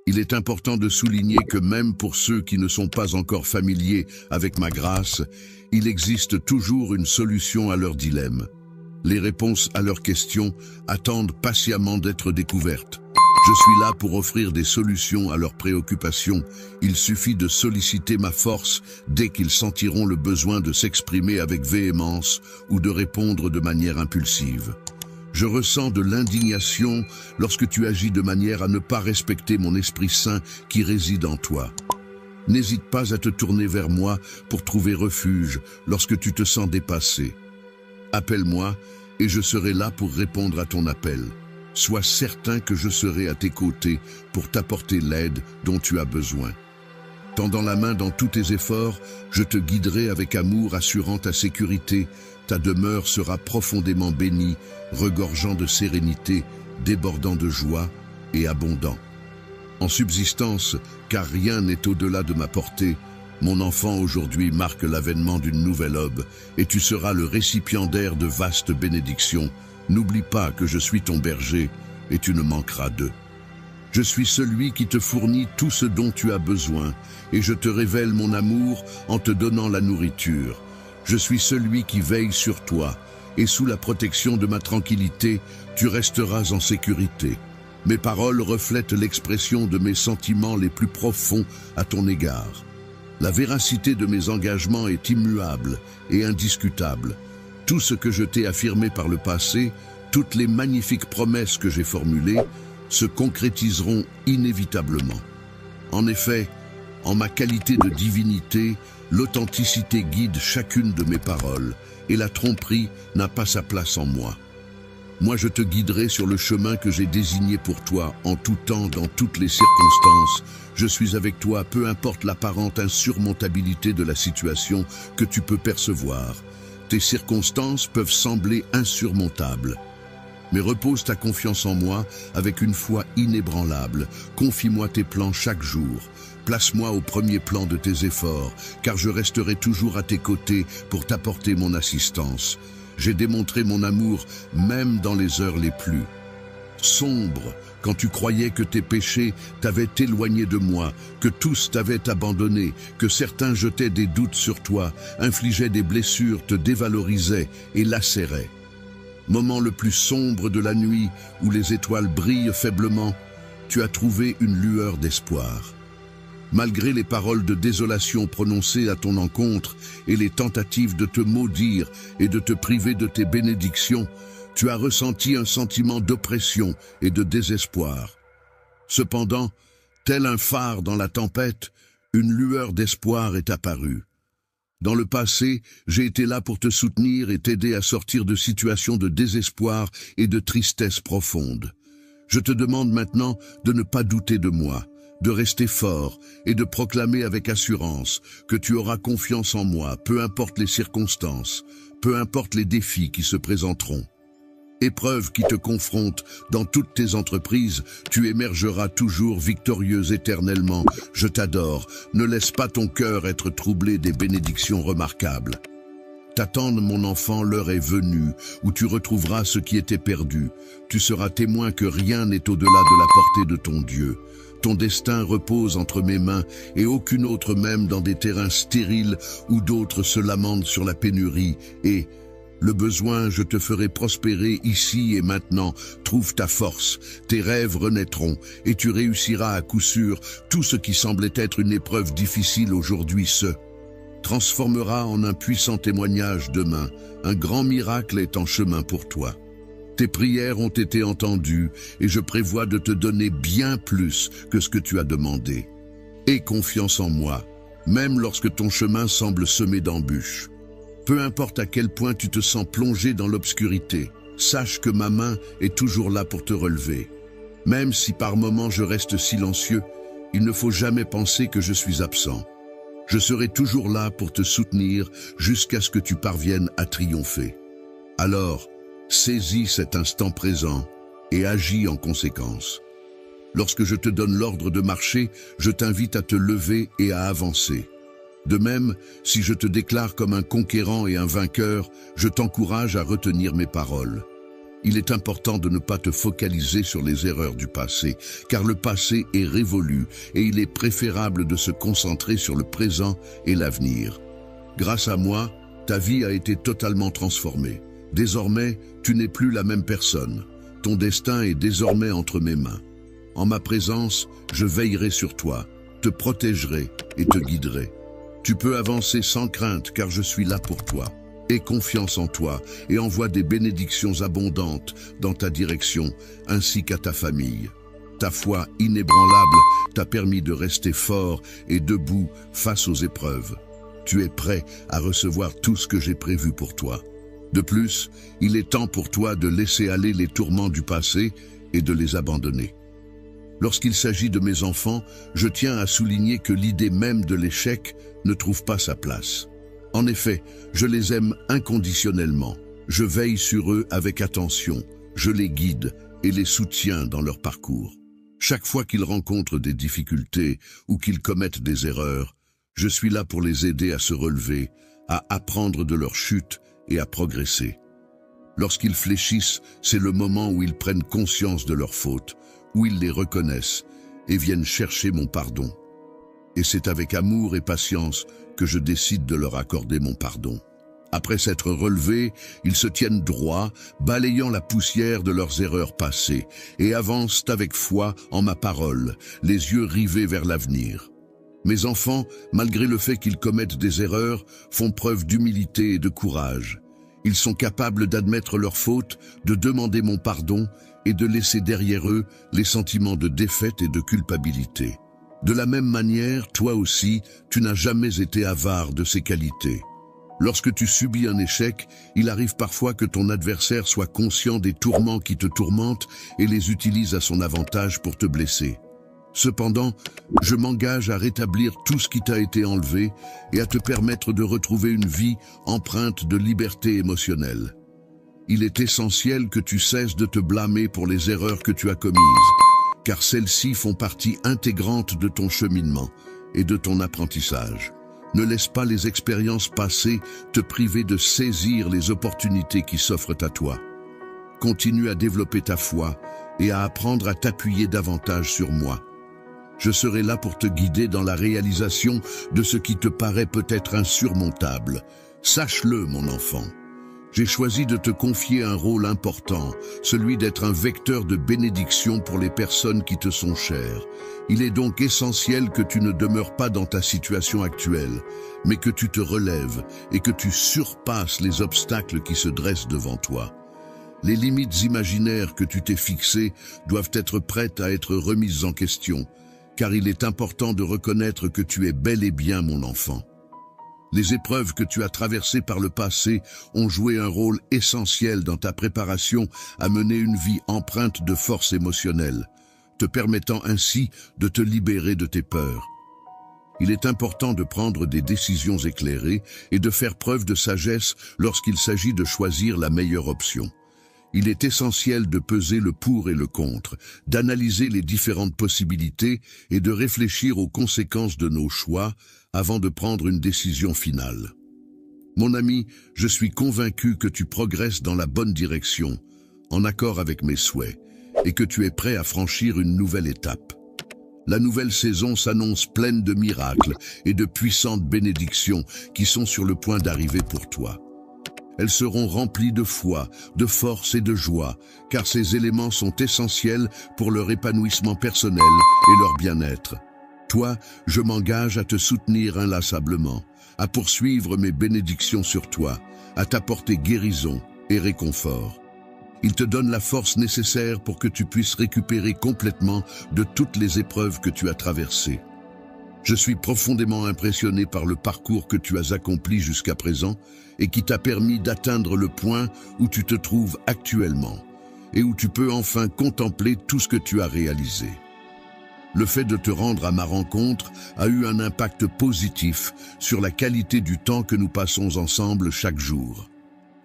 Il est important de souligner que même pour ceux qui ne sont pas encore familiers avec ma grâce, il existe toujours une solution à leurs dilemmes. Les réponses à leurs questions attendent patiemment d'être découvertes. Je suis là pour offrir des solutions à leurs préoccupations. Il suffit de solliciter ma force dès qu'ils sentiront le besoin de s'exprimer avec véhémence ou de répondre de manière impulsive. Je ressens de l'indignation lorsque tu agis de manière à ne pas respecter mon Esprit Saint qui réside en toi. N'hésite pas à te tourner vers moi pour trouver refuge lorsque tu te sens dépassé. Appelle-moi et je serai là pour répondre à ton appel. Sois certain que je serai à tes côtés pour t'apporter l'aide dont tu as besoin. Tendant la main dans tous tes efforts, je te guiderai avec amour, assurant ta sécurité. Ta demeure sera profondément bénie, regorgeant de sérénité, débordant de joie et abondant. En subsistance, car rien n'est au-delà de ma portée, mon enfant aujourd'hui marque l'avènement d'une nouvelle aube, et tu seras le récipiendaire de vastes bénédictions. N'oublie pas que je suis ton berger, et tu ne manqueras d'eux. Je suis celui qui te fournit tout ce dont tu as besoin, et je te révèle mon amour en te donnant la nourriture. Je suis celui qui veille sur toi, et sous la protection de ma tranquillité, tu resteras en sécurité. Mes paroles reflètent l'expression de mes sentiments les plus profonds à ton égard. La véracité de mes engagements est immuable et indiscutable. Tout ce que je t'ai affirmé par le passé, toutes les magnifiques promesses que j'ai formulées, se concrétiseront inévitablement. En effet, en ma qualité de divinité, l'authenticité guide chacune de mes paroles, et la tromperie n'a pas sa place en moi. Moi, je te guiderai sur le chemin que j'ai désigné pour toi, en tout temps, dans toutes les circonstances. Je suis avec toi, peu importe l'apparente insurmontabilité de la situation que tu peux percevoir. Tes circonstances peuvent sembler insurmontables. Mais repose ta confiance en moi avec une foi inébranlable. Confie-moi tes plans chaque jour. Place-moi au premier plan de tes efforts, car je resterai toujours à tes côtés pour t'apporter mon assistance. J'ai démontré mon amour même dans les heures les plus sombres, quand tu croyais que tes péchés t'avaient éloigné de moi, que tous t'avaient abandonné, que certains jetaient des doutes sur toi, infligeaient des blessures, te dévalorisaient et lacéraient. Moment le plus sombre de la nuit, où les étoiles brillent faiblement, tu as trouvé une lueur d'espoir. Malgré les paroles de désolation prononcées à ton encontre et les tentatives de te maudire et de te priver de tes bénédictions, tu as ressenti un sentiment d'oppression et de désespoir. Cependant, tel un phare dans la tempête, une lueur d'espoir est apparue. Dans le passé, j'ai été là pour te soutenir et t'aider à sortir de situations de désespoir et de tristesse profonde. Je te demande maintenant de ne pas douter de moi, de rester fort et de proclamer avec assurance que tu auras confiance en moi, peu importe les circonstances, peu importe les défis qui se présenteront. Épreuve qui te confronte dans toutes tes entreprises, tu émergeras toujours victorieux éternellement. Je t'adore, ne laisse pas ton cœur être troublé des bénédictions remarquables. T'attendre, mon enfant, l'heure est venue, où tu retrouveras ce qui était perdu. Tu seras témoin que rien n'est au-delà de la portée de ton Dieu. Ton destin repose entre mes mains et aucune autre même dans des terrains stériles où d'autres se lamentent sur la pénurie et le besoin, je te ferai prospérer ici et maintenant. Trouve ta force, tes rêves renaîtront et tu réussiras à coup sûr. Tout ce qui semblait être une épreuve difficile aujourd'hui se transformera en un puissant témoignage demain. Un grand miracle est en chemin pour toi. Tes prières ont été entendues et je prévois de te donner bien plus que ce que tu as demandé. Aie confiance en moi, même lorsque ton chemin semble semé d'embûches. Peu importe à quel point tu te sens plongé dans l'obscurité, sache que ma main est toujours là pour te relever. Même si par moments je reste silencieux, il ne faut jamais penser que je suis absent. Je serai toujours là pour te soutenir jusqu'à ce que tu parviennes à triompher. Alors, saisis cet instant présent et agis en conséquence. Lorsque je te donne l'ordre de marcher, je t'invite à te lever et à avancer. De même, si je te déclare comme un conquérant et un vainqueur, je t'encourage à retenir mes paroles. Il est important de ne pas te focaliser sur les erreurs du passé, car le passé est révolu et il est préférable de se concentrer sur le présent et l'avenir. Grâce à moi, ta vie a été totalement transformée. Désormais, tu n'es plus la même personne. Ton destin est désormais entre mes mains. En ma présence, je veillerai sur toi, te protégerai et te guiderai. Tu peux avancer sans crainte car je suis là pour toi. Aie confiance en toi et envoie des bénédictions abondantes dans ta direction ainsi qu'à ta famille. Ta foi inébranlable t'a permis de rester fort et debout face aux épreuves. Tu es prêt à recevoir tout ce que j'ai prévu pour toi. De plus, il est temps pour toi de laisser aller les tourments du passé et de les abandonner. Lorsqu'il s'agit de mes enfants, je tiens à souligner que l'idée même de l'échec ne trouve pas sa place. En effet, je les aime inconditionnellement. Je veille sur eux avec attention, je les guide et les soutiens dans leur parcours. Chaque fois qu'ils rencontrent des difficultés ou qu'ils commettent des erreurs, je suis là pour les aider à se relever, à apprendre de leur chute et à progresser. Lorsqu'ils fléchissent, c'est le moment où ils prennent conscience de leurs fautes, où ils les reconnaissent et viennent chercher mon pardon. Et c'est avec amour et patience que je décide de leur accorder mon pardon. Après s'être relevés, ils se tiennent droits, balayant la poussière de leurs erreurs passées, et avancent avec foi en ma parole, les yeux rivés vers l'avenir. Mes enfants, malgré le fait qu'ils commettent des erreurs, font preuve d'humilité et de courage. Ils sont capables d'admettre leurs fautes, de demander mon pardon et de laisser derrière eux les sentiments de défaite et de culpabilité. De la même manière, toi aussi, tu n'as jamais été avare de ces qualités. Lorsque tu subis un échec, il arrive parfois que ton adversaire soit conscient des tourments qui te tourmentent et les utilise à son avantage pour te blesser. Cependant, je m'engage à rétablir tout ce qui t'a été enlevé et à te permettre de retrouver une vie empreinte de liberté émotionnelle. Il est essentiel que tu cesses de te blâmer pour les erreurs que tu as commises, car celles-ci font partie intégrante de ton cheminement et de ton apprentissage. Ne laisse pas les expériences passées te priver de saisir les opportunités qui s'offrent à toi. Continue à développer ta foi et à apprendre à t'appuyer davantage sur moi. Je serai là pour te guider dans la réalisation de ce qui te paraît peut-être insurmontable. Sache-le, mon enfant. J'ai choisi de te confier un rôle important, celui d'être un vecteur de bénédiction pour les personnes qui te sont chères. Il est donc essentiel que tu ne demeures pas dans ta situation actuelle, mais que tu te relèves et que tu surpasses les obstacles qui se dressent devant toi. Les limites imaginaires que tu t'es fixées doivent être prêtes à être remises en question, car il est important de reconnaître que tu es bel et bien mon enfant. Les épreuves que tu as traversées par le passé ont joué un rôle essentiel dans ta préparation à mener une vie empreinte de force émotionnelle, te permettant ainsi de te libérer de tes peurs. Il est important de prendre des décisions éclairées et de faire preuve de sagesse lorsqu'il s'agit de choisir la meilleure option. Il est essentiel de peser le pour et le contre, d'analyser les différentes possibilités et de réfléchir aux conséquences de nos choix avant de prendre une décision finale. Mon ami, je suis convaincu que tu progresses dans la bonne direction, en accord avec mes souhaits, et que tu es prêt à franchir une nouvelle étape. La nouvelle saison s'annonce pleine de miracles et de puissantes bénédictions qui sont sur le point d'arriver pour toi. Elles seront remplies de foi, de force et de joie, car ces éléments sont essentiels pour leur épanouissement personnel et leur bien-être. Toi, je m'engage à te soutenir inlassablement, à poursuivre mes bénédictions sur toi, à t'apporter guérison et réconfort. Il te donne la force nécessaire pour que tu puisses récupérer complètement de toutes les épreuves que tu as traversées. Je suis profondément impressionné par le parcours que tu as accompli jusqu'à présent et qui t'a permis d'atteindre le point où tu te trouves actuellement et où tu peux enfin contempler tout ce que tu as réalisé. Le fait de te rendre à ma rencontre a eu un impact positif sur la qualité du temps que nous passons ensemble chaque jour.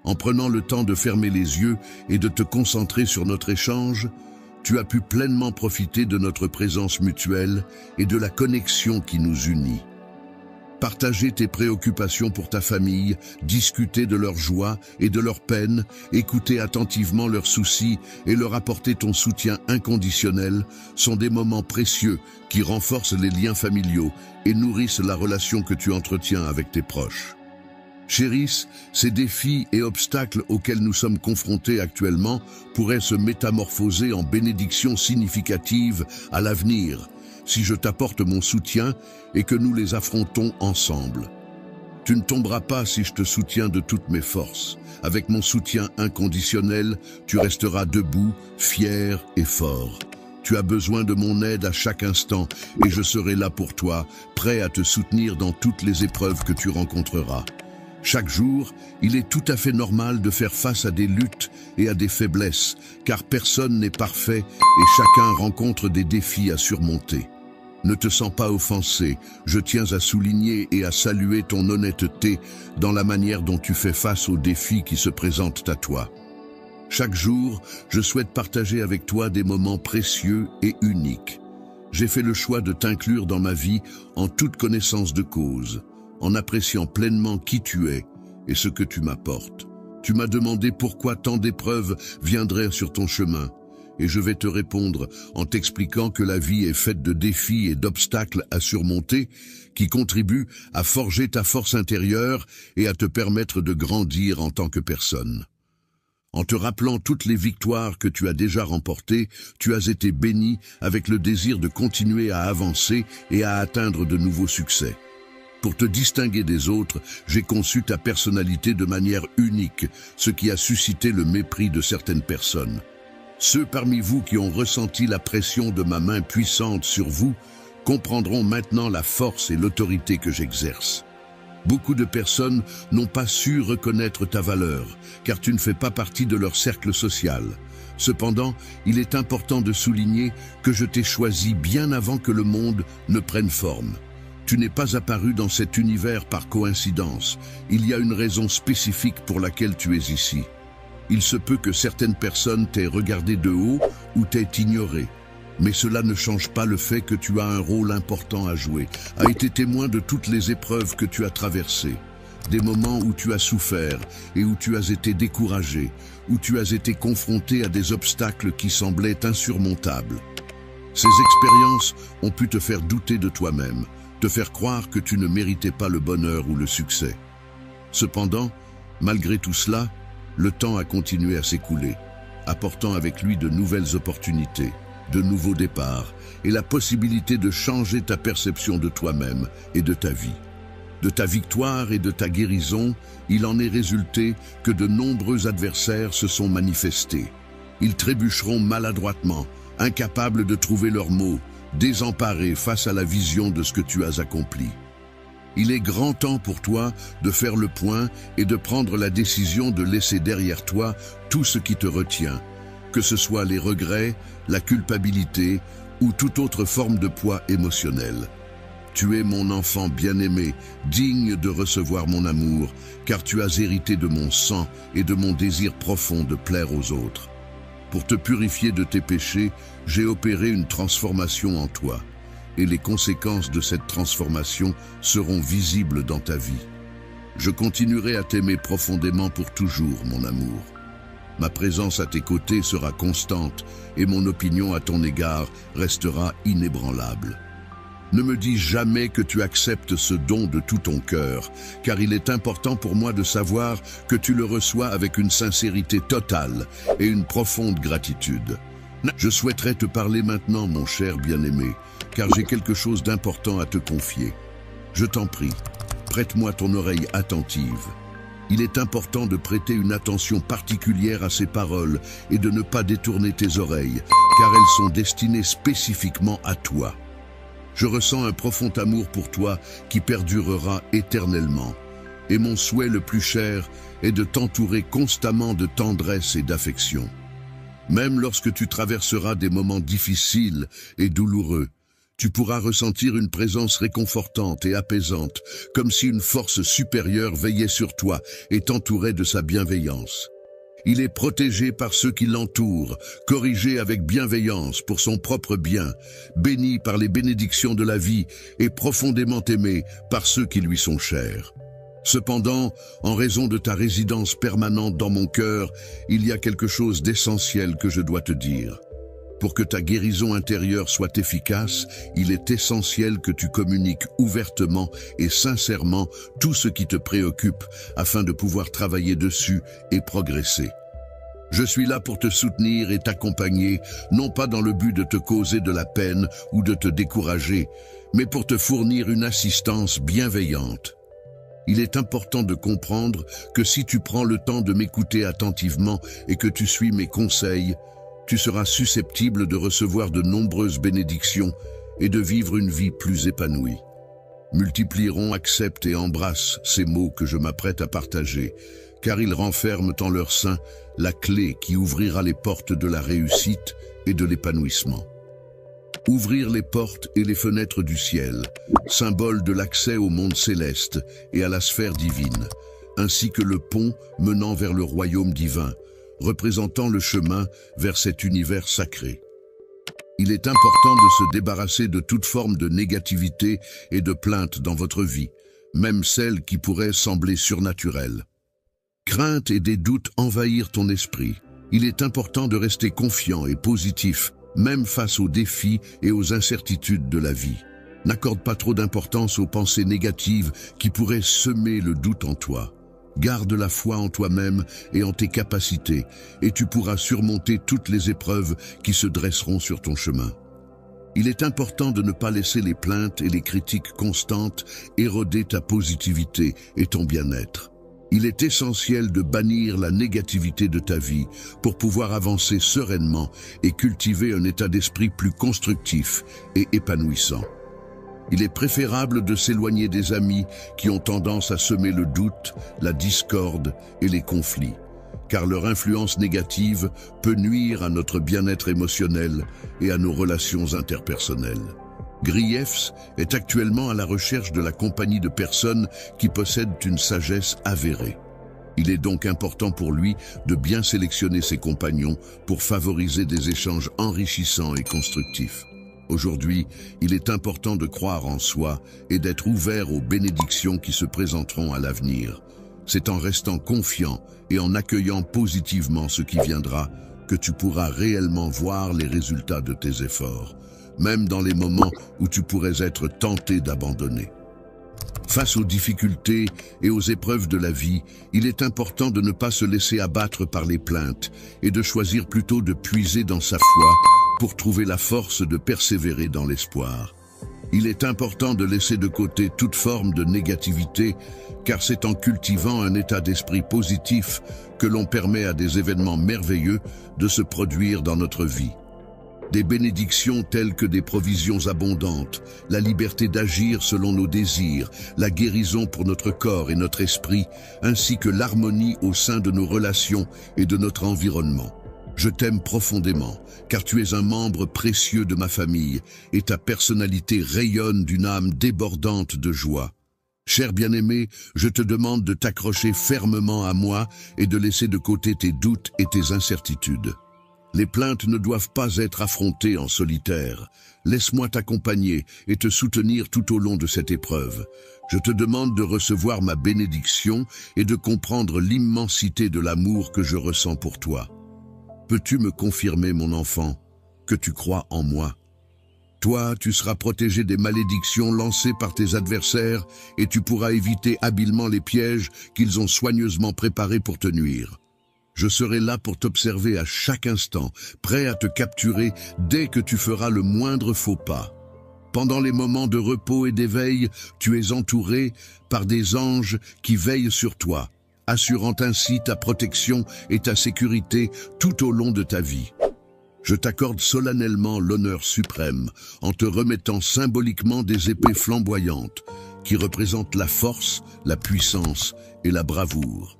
En prenant le temps de fermer les yeux et de te concentrer sur notre échange, tu as pu pleinement profiter de notre présence mutuelle et de la connexion qui nous unit. Partager tes préoccupations pour ta famille, discuter de leurs joies et de leurs peines, écouter attentivement leurs soucis et leur apporter ton soutien inconditionnel sont des moments précieux qui renforcent les liens familiaux et nourrissent la relation que tu entretiens avec tes proches. Chérisse, ces défis et obstacles auxquels nous sommes confrontés actuellement pourraient se métamorphoser en bénédictions significatives à l'avenir, si je t'apporte mon soutien et que nous les affrontons ensemble. Tu ne tomberas pas si je te soutiens de toutes mes forces. Avec mon soutien inconditionnel, tu resteras debout, fier et fort. Tu as besoin de mon aide à chaque instant et je serai là pour toi, prêt à te soutenir dans toutes les épreuves que tu rencontreras. Chaque jour, il est tout à fait normal de faire face à des luttes et à des faiblesses, car personne n'est parfait et chacun rencontre des défis à surmonter. Ne te sens pas offensé, je tiens à souligner et à saluer ton honnêteté dans la manière dont tu fais face aux défis qui se présentent à toi. Chaque jour, je souhaite partager avec toi des moments précieux et uniques. J'ai fait le choix de t'inclure dans ma vie en toute connaissance de cause, en appréciant pleinement qui tu es et ce que tu m'apportes. Tu m'as demandé pourquoi tant d'épreuves viendraient sur ton chemin, et je vais te répondre en t'expliquant que la vie est faite de défis et d'obstacles à surmonter qui contribuent à forger ta force intérieure et à te permettre de grandir en tant que personne. En te rappelant toutes les victoires que tu as déjà remportées, tu as été béni avec le désir de continuer à avancer et à atteindre de nouveaux succès. Pour te distinguer des autres, j'ai conçu ta personnalité de manière unique, ce qui a suscité le mépris de certaines personnes. Ceux parmi vous qui ont ressenti la pression de ma main puissante sur vous comprendront maintenant la force et l'autorité que j'exerce. Beaucoup de personnes n'ont pas su reconnaître ta valeur, car tu ne fais pas partie de leur cercle social. Cependant, il est important de souligner que je t'ai choisi bien avant que le monde ne prenne forme. Tu n'es pas apparu dans cet univers par coïncidence. Il y a une raison spécifique pour laquelle tu es ici. Il se peut que certaines personnes t'aient regardé de haut ou t'aient ignoré. Mais cela ne change pas le fait que tu as un rôle important à jouer, a été témoin de toutes les épreuves que tu as traversées, des moments où tu as souffert et où tu as été découragé, où tu as été confronté à des obstacles qui semblaient insurmontables. Ces expériences ont pu te faire douter de toi-même, te faire croire que tu ne méritais pas le bonheur ou le succès. Cependant, malgré tout cela, le temps a continué à s'écouler, apportant avec lui de nouvelles opportunités, de nouveaux départs et la possibilité de changer ta perception de toi-même et de ta vie. De ta victoire et de ta guérison, il en est résulté que de nombreux adversaires se sont manifestés. Ils trébucheront maladroitement, incapables de trouver leurs mots, désemparés face à la vision de ce que tu as accompli. Il est grand temps pour toi de faire le point et de prendre la décision de laisser derrière toi tout ce qui te retient, que ce soit les regrets, la culpabilité ou toute autre forme de poids émotionnel. Tu es mon enfant bien-aimé, digne de recevoir mon amour, car tu as hérité de mon sang et de mon désir profond de plaire aux autres. Pour te purifier de tes péchés, j'ai opéré une transformation en toi, et les conséquences de cette transformation seront visibles dans ta vie. Je continuerai à t'aimer profondément pour toujours, mon amour. Ma présence à tes côtés sera constante et mon opinion à ton égard restera inébranlable. Ne me dis jamais que tu acceptes ce don de tout ton cœur, car il est important pour moi de savoir que tu le reçois avec une sincérité totale et une profonde gratitude. Je souhaiterais te parler maintenant, mon cher bien-aimé, car j'ai quelque chose d'important à te confier. Je t'en prie, prête-moi ton oreille attentive. Il est important de prêter une attention particulière à ces paroles et de ne pas détourner tes oreilles, car elles sont destinées spécifiquement à toi. Je ressens un profond amour pour toi qui perdurera éternellement, et mon souhait le plus cher est de t'entourer constamment de tendresse et d'affection. Même lorsque tu traverseras des moments difficiles et douloureux, tu pourras ressentir une présence réconfortante et apaisante, comme si une force supérieure veillait sur toi et t'entourait de sa bienveillance. Il est protégé par ceux qui l'entourent, corrigé avec bienveillance pour son propre bien, béni par les bénédictions de la vie et profondément aimé par ceux qui lui sont chers. Cependant, en raison de ta résidence permanente dans mon cœur, il y a quelque chose d'essentiel que je dois te dire. Pour que ta guérison intérieure soit efficace, il est essentiel que tu communiques ouvertement et sincèrement tout ce qui te préoccupe afin de pouvoir travailler dessus et progresser. Je suis là pour te soutenir et t'accompagner, non pas dans le but de te causer de la peine ou de te décourager, mais pour te fournir une assistance bienveillante. Il est important de comprendre que si tu prends le temps de m'écouter attentivement et que tu suis mes conseils, tu seras susceptible de recevoir de nombreuses bénédictions et de vivre une vie plus épanouie. Multiplieront, accepte et embrasse ces mots que je m'apprête à partager, car ils renferment en leur sein la clé qui ouvrira les portes de la réussite et de l'épanouissement. Ouvrir les portes et les fenêtres du ciel, symbole de l'accès au monde céleste et à la sphère divine, ainsi que le pont menant vers le royaume divin, représentant le chemin vers cet univers sacré. Il est important de se débarrasser de toute forme de négativité et de plainte dans votre vie, même celles qui pourraient sembler surnaturelles. Crainte et des doutes envahirent ton esprit. Il est important de rester confiant et positif, même face aux défis et aux incertitudes de la vie. N'accorde pas trop d'importance aux pensées négatives qui pourraient semer le doute en toi. Garde la foi en toi-même et en tes capacités, et tu pourras surmonter toutes les épreuves qui se dresseront sur ton chemin. Il est important de ne pas laisser les plaintes et les critiques constantes éroder ta positivité et ton bien-être. Il est essentiel de bannir la négativité de ta vie pour pouvoir avancer sereinement et cultiver un état d'esprit plus constructif et épanouissant. Il est préférable de s'éloigner des amis qui ont tendance à semer le doute, la discorde et les conflits, car leur influence négative peut nuire à notre bien-être émotionnel et à nos relations interpersonnelles. Griefs est actuellement à la recherche de la compagnie de personnes qui possèdent une sagesse avérée. Il est donc important pour lui de bien sélectionner ses compagnons pour favoriser des échanges enrichissants et constructifs. Aujourd'hui, il est important de croire en soi et d'être ouvert aux bénédictions qui se présenteront à l'avenir. C'est en restant confiant et en accueillant positivement ce qui viendra que tu pourras réellement voir les résultats de tes efforts, même dans les moments où tu pourrais être tenté d'abandonner. Face aux difficultés et aux épreuves de la vie, il est important de ne pas se laisser abattre par les plaintes et de choisir plutôt de puiser dans sa foi pour trouver la force de persévérer dans l'espoir. Il est important de laisser de côté toute forme de négativité, car c'est en cultivant un état d'esprit positif que l'on permet à des événements merveilleux de se produire dans notre vie. Des bénédictions telles que des provisions abondantes, la liberté d'agir selon nos désirs, la guérison pour notre corps et notre esprit, ainsi que l'harmonie au sein de nos relations et de notre environnement. Je t'aime profondément, car tu es un membre précieux de ma famille et ta personnalité rayonne d'une âme débordante de joie. Cher bien-aimé, je te demande de t'accrocher fermement à moi et de laisser de côté tes doutes et tes incertitudes. Les plaintes ne doivent pas être affrontées en solitaire. Laisse-moi t'accompagner et te soutenir tout au long de cette épreuve. Je te demande de recevoir ma bénédiction et de comprendre l'immensité de l'amour que je ressens pour toi. Peux-tu me confirmer, mon enfant, que tu crois en moi? Toi, tu seras protégé des malédictions lancées par tes adversaires et tu pourras éviter habilement les pièges qu'ils ont soigneusement préparés pour te nuire. Je serai là pour t'observer à chaque instant, prêt à te capturer dès que tu feras le moindre faux pas. Pendant les moments de repos et d'éveil, tu es entouré par des anges qui veillent sur toi, assurant ainsi ta protection et ta sécurité tout au long de ta vie. Je t'accorde solennellement l'honneur suprême en te remettant symboliquement des épées flamboyantes qui représentent la force, la puissance et la bravoure.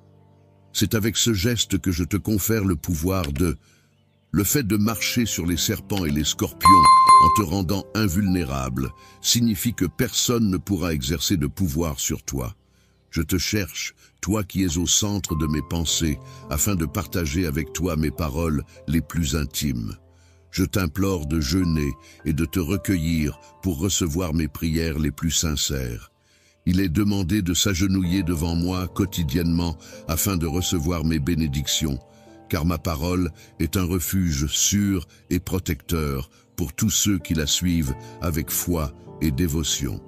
C'est avec ce geste que je te confère le pouvoir le fait de marcher sur les serpents et les scorpions en te rendant invulnérable signifie que personne ne pourra exercer de pouvoir sur toi. Je te cherche, toi qui es au centre de mes pensées, afin de partager avec toi mes paroles les plus intimes. Je t'implore de jeûner et de te recueillir pour recevoir mes prières les plus sincères. Il est demandé de s'agenouiller devant moi quotidiennement afin de recevoir mes bénédictions, car ma parole est un refuge sûr et protecteur pour tous ceux qui la suivent avec foi et dévotion.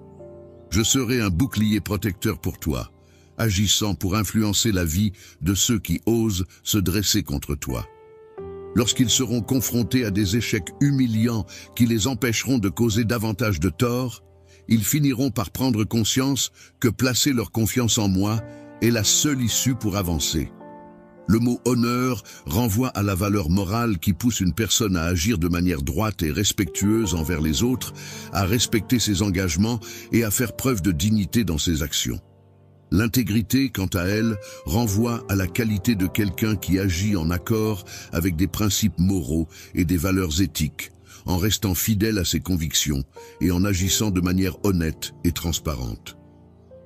Je serai un bouclier protecteur pour toi, agissant pour influencer la vie de ceux qui osent se dresser contre toi. Lorsqu'ils seront confrontés à des échecs humiliants qui les empêcheront de causer davantage de tort, ils finiront par prendre conscience que placer leur confiance en moi est la seule issue pour avancer. Le mot honneur renvoie à la valeur morale qui pousse une personne à agir de manière droite et respectueuse envers les autres, à respecter ses engagements et à faire preuve de dignité dans ses actions. L'intégrité, quant à elle, renvoie à la qualité de quelqu'un qui agit en accord avec des principes moraux et des valeurs éthiques, en restant fidèle à ses convictions et en agissant de manière honnête et transparente.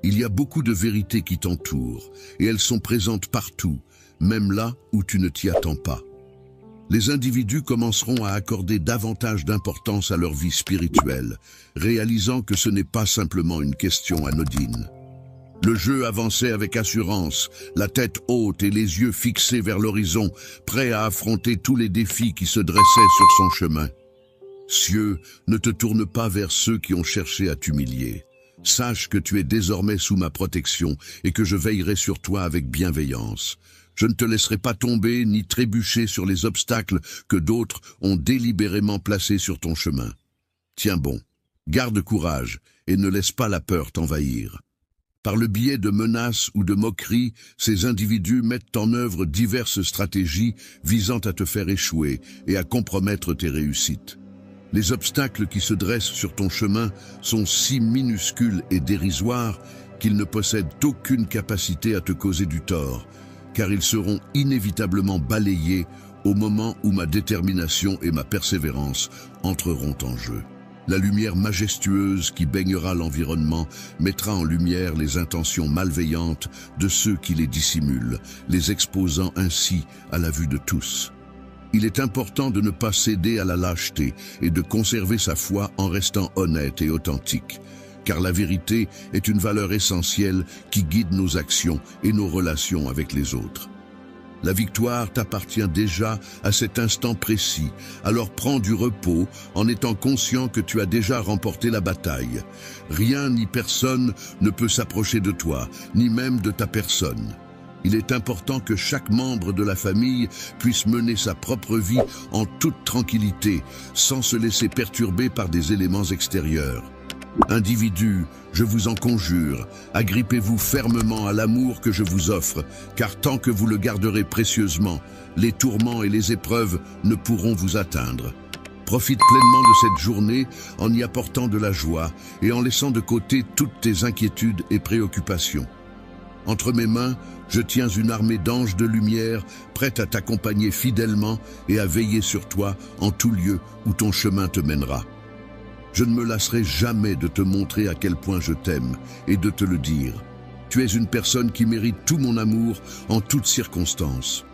Il y a beaucoup de vérités qui t'entourent, et elles sont présentes partout, même là où tu ne t'y attends pas. Les individus commenceront à accorder davantage d'importance à leur vie spirituelle, réalisant que ce n'est pas simplement une question anodine. Le jeu avançait avec assurance, la tête haute et les yeux fixés vers l'horizon, prêt à affronter tous les défis qui se dressaient sur son chemin. Cieux, ne te tourne pas vers ceux qui ont cherché à t'humilier. Sache que tu es désormais sous ma protection et que je veillerai sur toi avec bienveillance. Je ne te laisserai pas tomber ni trébucher sur les obstacles que d'autres ont délibérément placés sur ton chemin. Tiens bon, garde courage et ne laisse pas la peur t'envahir. Par le biais de menaces ou de moqueries, ces individus mettent en œuvre diverses stratégies visant à te faire échouer et à compromettre tes réussites. Les obstacles qui se dressent sur ton chemin sont si minuscules et dérisoires qu'ils ne possèdent aucune capacité à te causer du tort, car ils seront inévitablement balayés au moment où ma détermination et ma persévérance entreront en jeu. La lumière majestueuse qui baignera l'environnement mettra en lumière les intentions malveillantes de ceux qui les dissimulent, les exposant ainsi à la vue de tous. Il est important de ne pas céder à la lâcheté et de conserver sa foi en restant honnête et authentique, car la vérité est une valeur essentielle qui guide nos actions et nos relations avec les autres. La victoire t'appartient déjà à cet instant précis, alors prends du repos en étant conscient que tu as déjà remporté la bataille. Rien ni personne ne peut s'approcher de toi, ni même de ta personne. Il est important que chaque membre de la famille puisse mener sa propre vie en toute tranquillité, sans se laisser perturber par des éléments extérieurs. Individus, je vous en conjure, agrippez-vous fermement à l'amour que je vous offre, car tant que vous le garderez précieusement, les tourments et les épreuves ne pourront vous atteindre. Profite pleinement de cette journée en y apportant de la joie et en laissant de côté toutes tes inquiétudes et préoccupations. Entre mes mains, je tiens une armée d'anges de lumière prête à t'accompagner fidèlement et à veiller sur toi en tout lieu où ton chemin te mènera. Je ne me lasserai jamais de te montrer à quel point je t'aime et de te le dire. Tu es une personne qui mérite tout mon amour en toutes circonstances.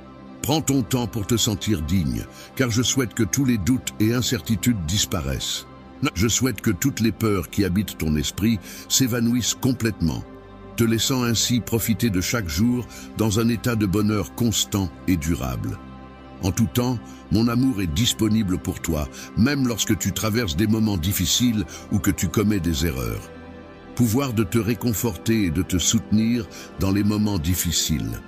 Prends ton temps pour te sentir digne, car je souhaite que tous les doutes et incertitudes disparaissent. Je souhaite que toutes les peurs qui habitent ton esprit s'évanouissent complètement, te laissant ainsi profiter de chaque jour dans un état de bonheur constant et durable. En tout temps, mon amour est disponible pour toi, même lorsque tu traverses des moments difficiles ou que tu commets des erreurs. Pouvoir de te réconforter et de te soutenir dans les moments difficiles.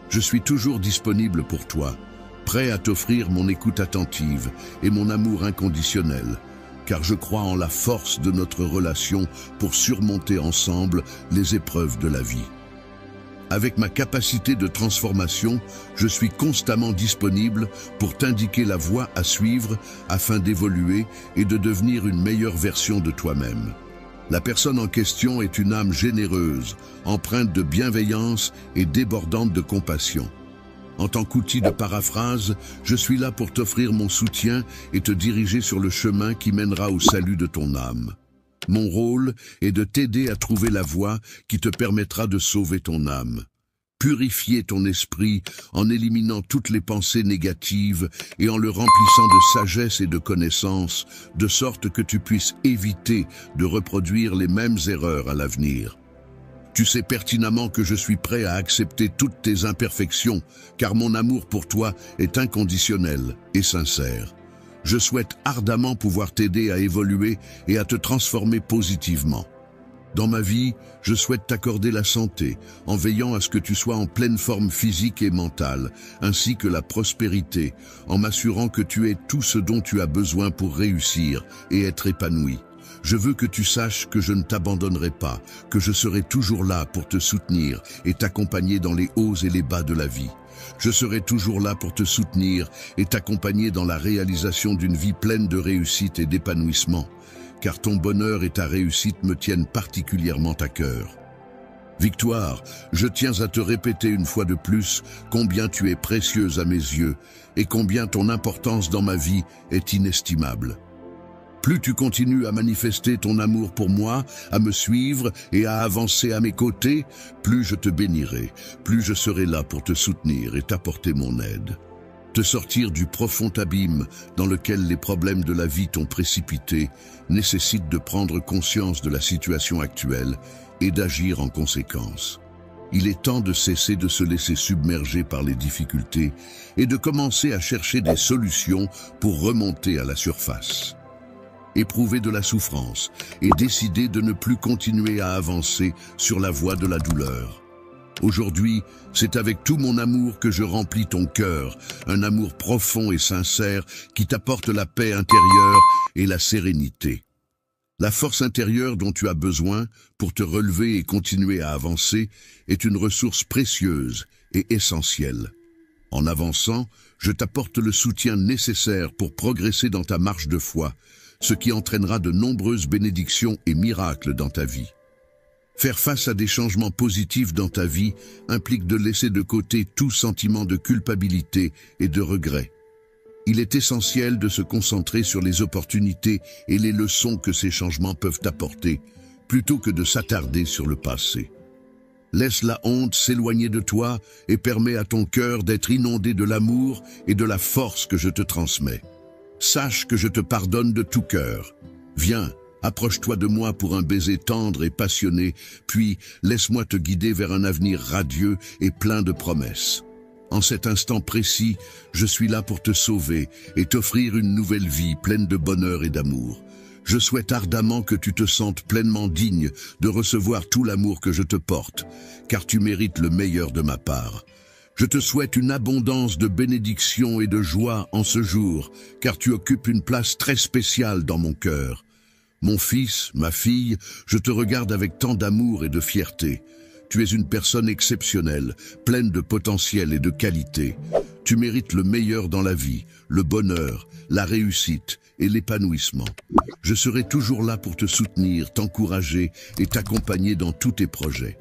Je suis toujours disponible pour toi, prêt à t'offrir mon écoute attentive et mon amour inconditionnel, car je crois en la force de notre relation pour surmonter ensemble les épreuves de la vie. Avec ma capacité de transformation, je suis constamment disponible pour t'indiquer la voie à suivre afin d'évoluer et de devenir une meilleure version de toi-même. La personne en question est une âme généreuse, empreinte de bienveillance et débordante de compassion. En tant qu'outil de paraphrase, je suis là pour t'offrir mon soutien et te diriger sur le chemin qui mènera au salut de ton âme. Mon rôle est de t'aider à trouver la voie qui te permettra de sauver ton âme. Purifier ton esprit en éliminant toutes les pensées négatives et en le remplissant de sagesse et de connaissance, de sorte que tu puisses éviter de reproduire les mêmes erreurs à l'avenir. Tu sais pertinemment que je suis prêt à accepter toutes tes imperfections, car mon amour pour toi est inconditionnel et sincère. Je souhaite ardemment pouvoir t'aider à évoluer et à te transformer positivement. Dans ma vie, je souhaite t'accorder la santé, en veillant à ce que tu sois en pleine forme physique et mentale, ainsi que la prospérité, en m'assurant que tu aies tout ce dont tu as besoin pour réussir et être épanoui. je veux que tu saches que je ne t'abandonnerai pas, que je serai toujours là pour te soutenir et t'accompagner dans les hauts et les bas de la vie. Je serai toujours là pour te soutenir et t'accompagner dans la réalisation d'une vie pleine de réussite et d'épanouissement, car ton bonheur et ta réussite me tiennent particulièrement à cœur. Victoire, je tiens à te répéter une fois de plus combien tu es précieuse à mes yeux et combien ton importance dans ma vie est inestimable. Plus tu continues à manifester ton amour pour moi, à me suivre et à avancer à mes côtés, plus je te bénirai, plus je serai là pour te soutenir et t'apporter mon aide. Te sortir du profond abîme dans lequel les problèmes de la vie t'ont précipité nécessite de prendre conscience de la situation actuelle et d'agir en conséquence. Il est temps de cesser de se laisser submerger par les difficultés et de commencer à chercher des solutions pour remonter à la surface. Éprouver de la souffrance et décider de ne plus continuer à avancer sur la voie de la douleur. Aujourd'hui, c'est avec tout mon amour que je remplis ton cœur, un amour profond et sincère qui t'apporte la paix intérieure et la sérénité. La force intérieure dont tu as besoin pour te relever et continuer à avancer est une ressource précieuse et essentielle. En avançant, je t'apporte le soutien nécessaire pour progresser dans ta marche de foi, ce qui entraînera de nombreuses bénédictions et miracles dans ta vie. Faire face à des changements positifs dans ta vie implique de laisser de côté tout sentiment de culpabilité et de regret. Il est essentiel de se concentrer sur les opportunités et les leçons que ces changements peuvent apporter, plutôt que de s'attarder sur le passé. Laisse la honte s'éloigner de toi et permets à ton cœur d'être inondé de l'amour et de la force que je te transmets. Sache que je te pardonne de tout cœur. Viens, approche-toi de moi pour un baiser tendre et passionné, puis laisse-moi te guider vers un avenir radieux et plein de promesses. En cet instant précis, je suis là pour te sauver et t'offrir une nouvelle vie pleine de bonheur et d'amour. Je souhaite ardemment que tu te sentes pleinement digne de recevoir tout l'amour que je te porte, car tu mérites le meilleur de ma part. Je te souhaite une abondance de bénédictions et de joie en ce jour, car tu occupes une place très spéciale dans mon cœur. Mon fils, ma fille, je te regarde avec tant d'amour et de fierté. Tu es une personne exceptionnelle, pleine de potentiel et de qualité. Tu mérites le meilleur dans la vie, le bonheur, la réussite et l'épanouissement. Je serai toujours là pour te soutenir, t'encourager et t'accompagner dans tous tes projets.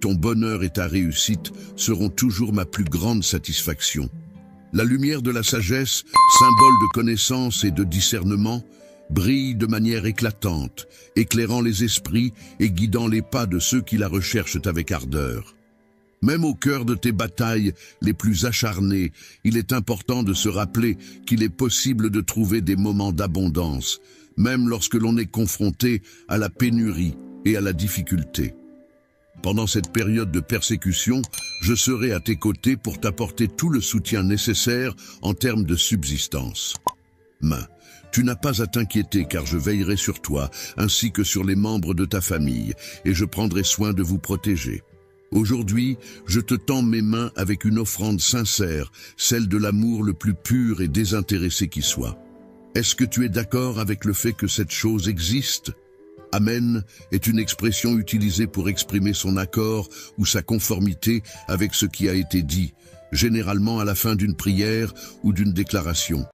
Ton bonheur et ta réussite seront toujours ma plus grande satisfaction. La lumière de la sagesse, symbole de connaissance et de discernement, brille de manière éclatante, éclairant les esprits et guidant les pas de ceux qui la recherchent avec ardeur. Même au cœur de tes batailles les plus acharnées, il est important de se rappeler qu'il est possible de trouver des moments d'abondance, même lorsque l'on est confronté à la pénurie et à la difficulté. Pendant cette période de persécution, je serai à tes côtés pour t'apporter tout le soutien nécessaire en termes de subsistance. Tu n'as pas à t'inquiéter car je veillerai sur toi, ainsi que sur les membres de ta famille, et je prendrai soin de vous protéger. Aujourd'hui, je te tends mes mains avec une offrande sincère, celle de l'amour le plus pur et désintéressé qui soit. Est-ce que tu es d'accord avec le fait que cette chose existe ? Amen est une expression utilisée pour exprimer son accord ou sa conformité avec ce qui a été dit, généralement à la fin d'une prière ou d'une déclaration.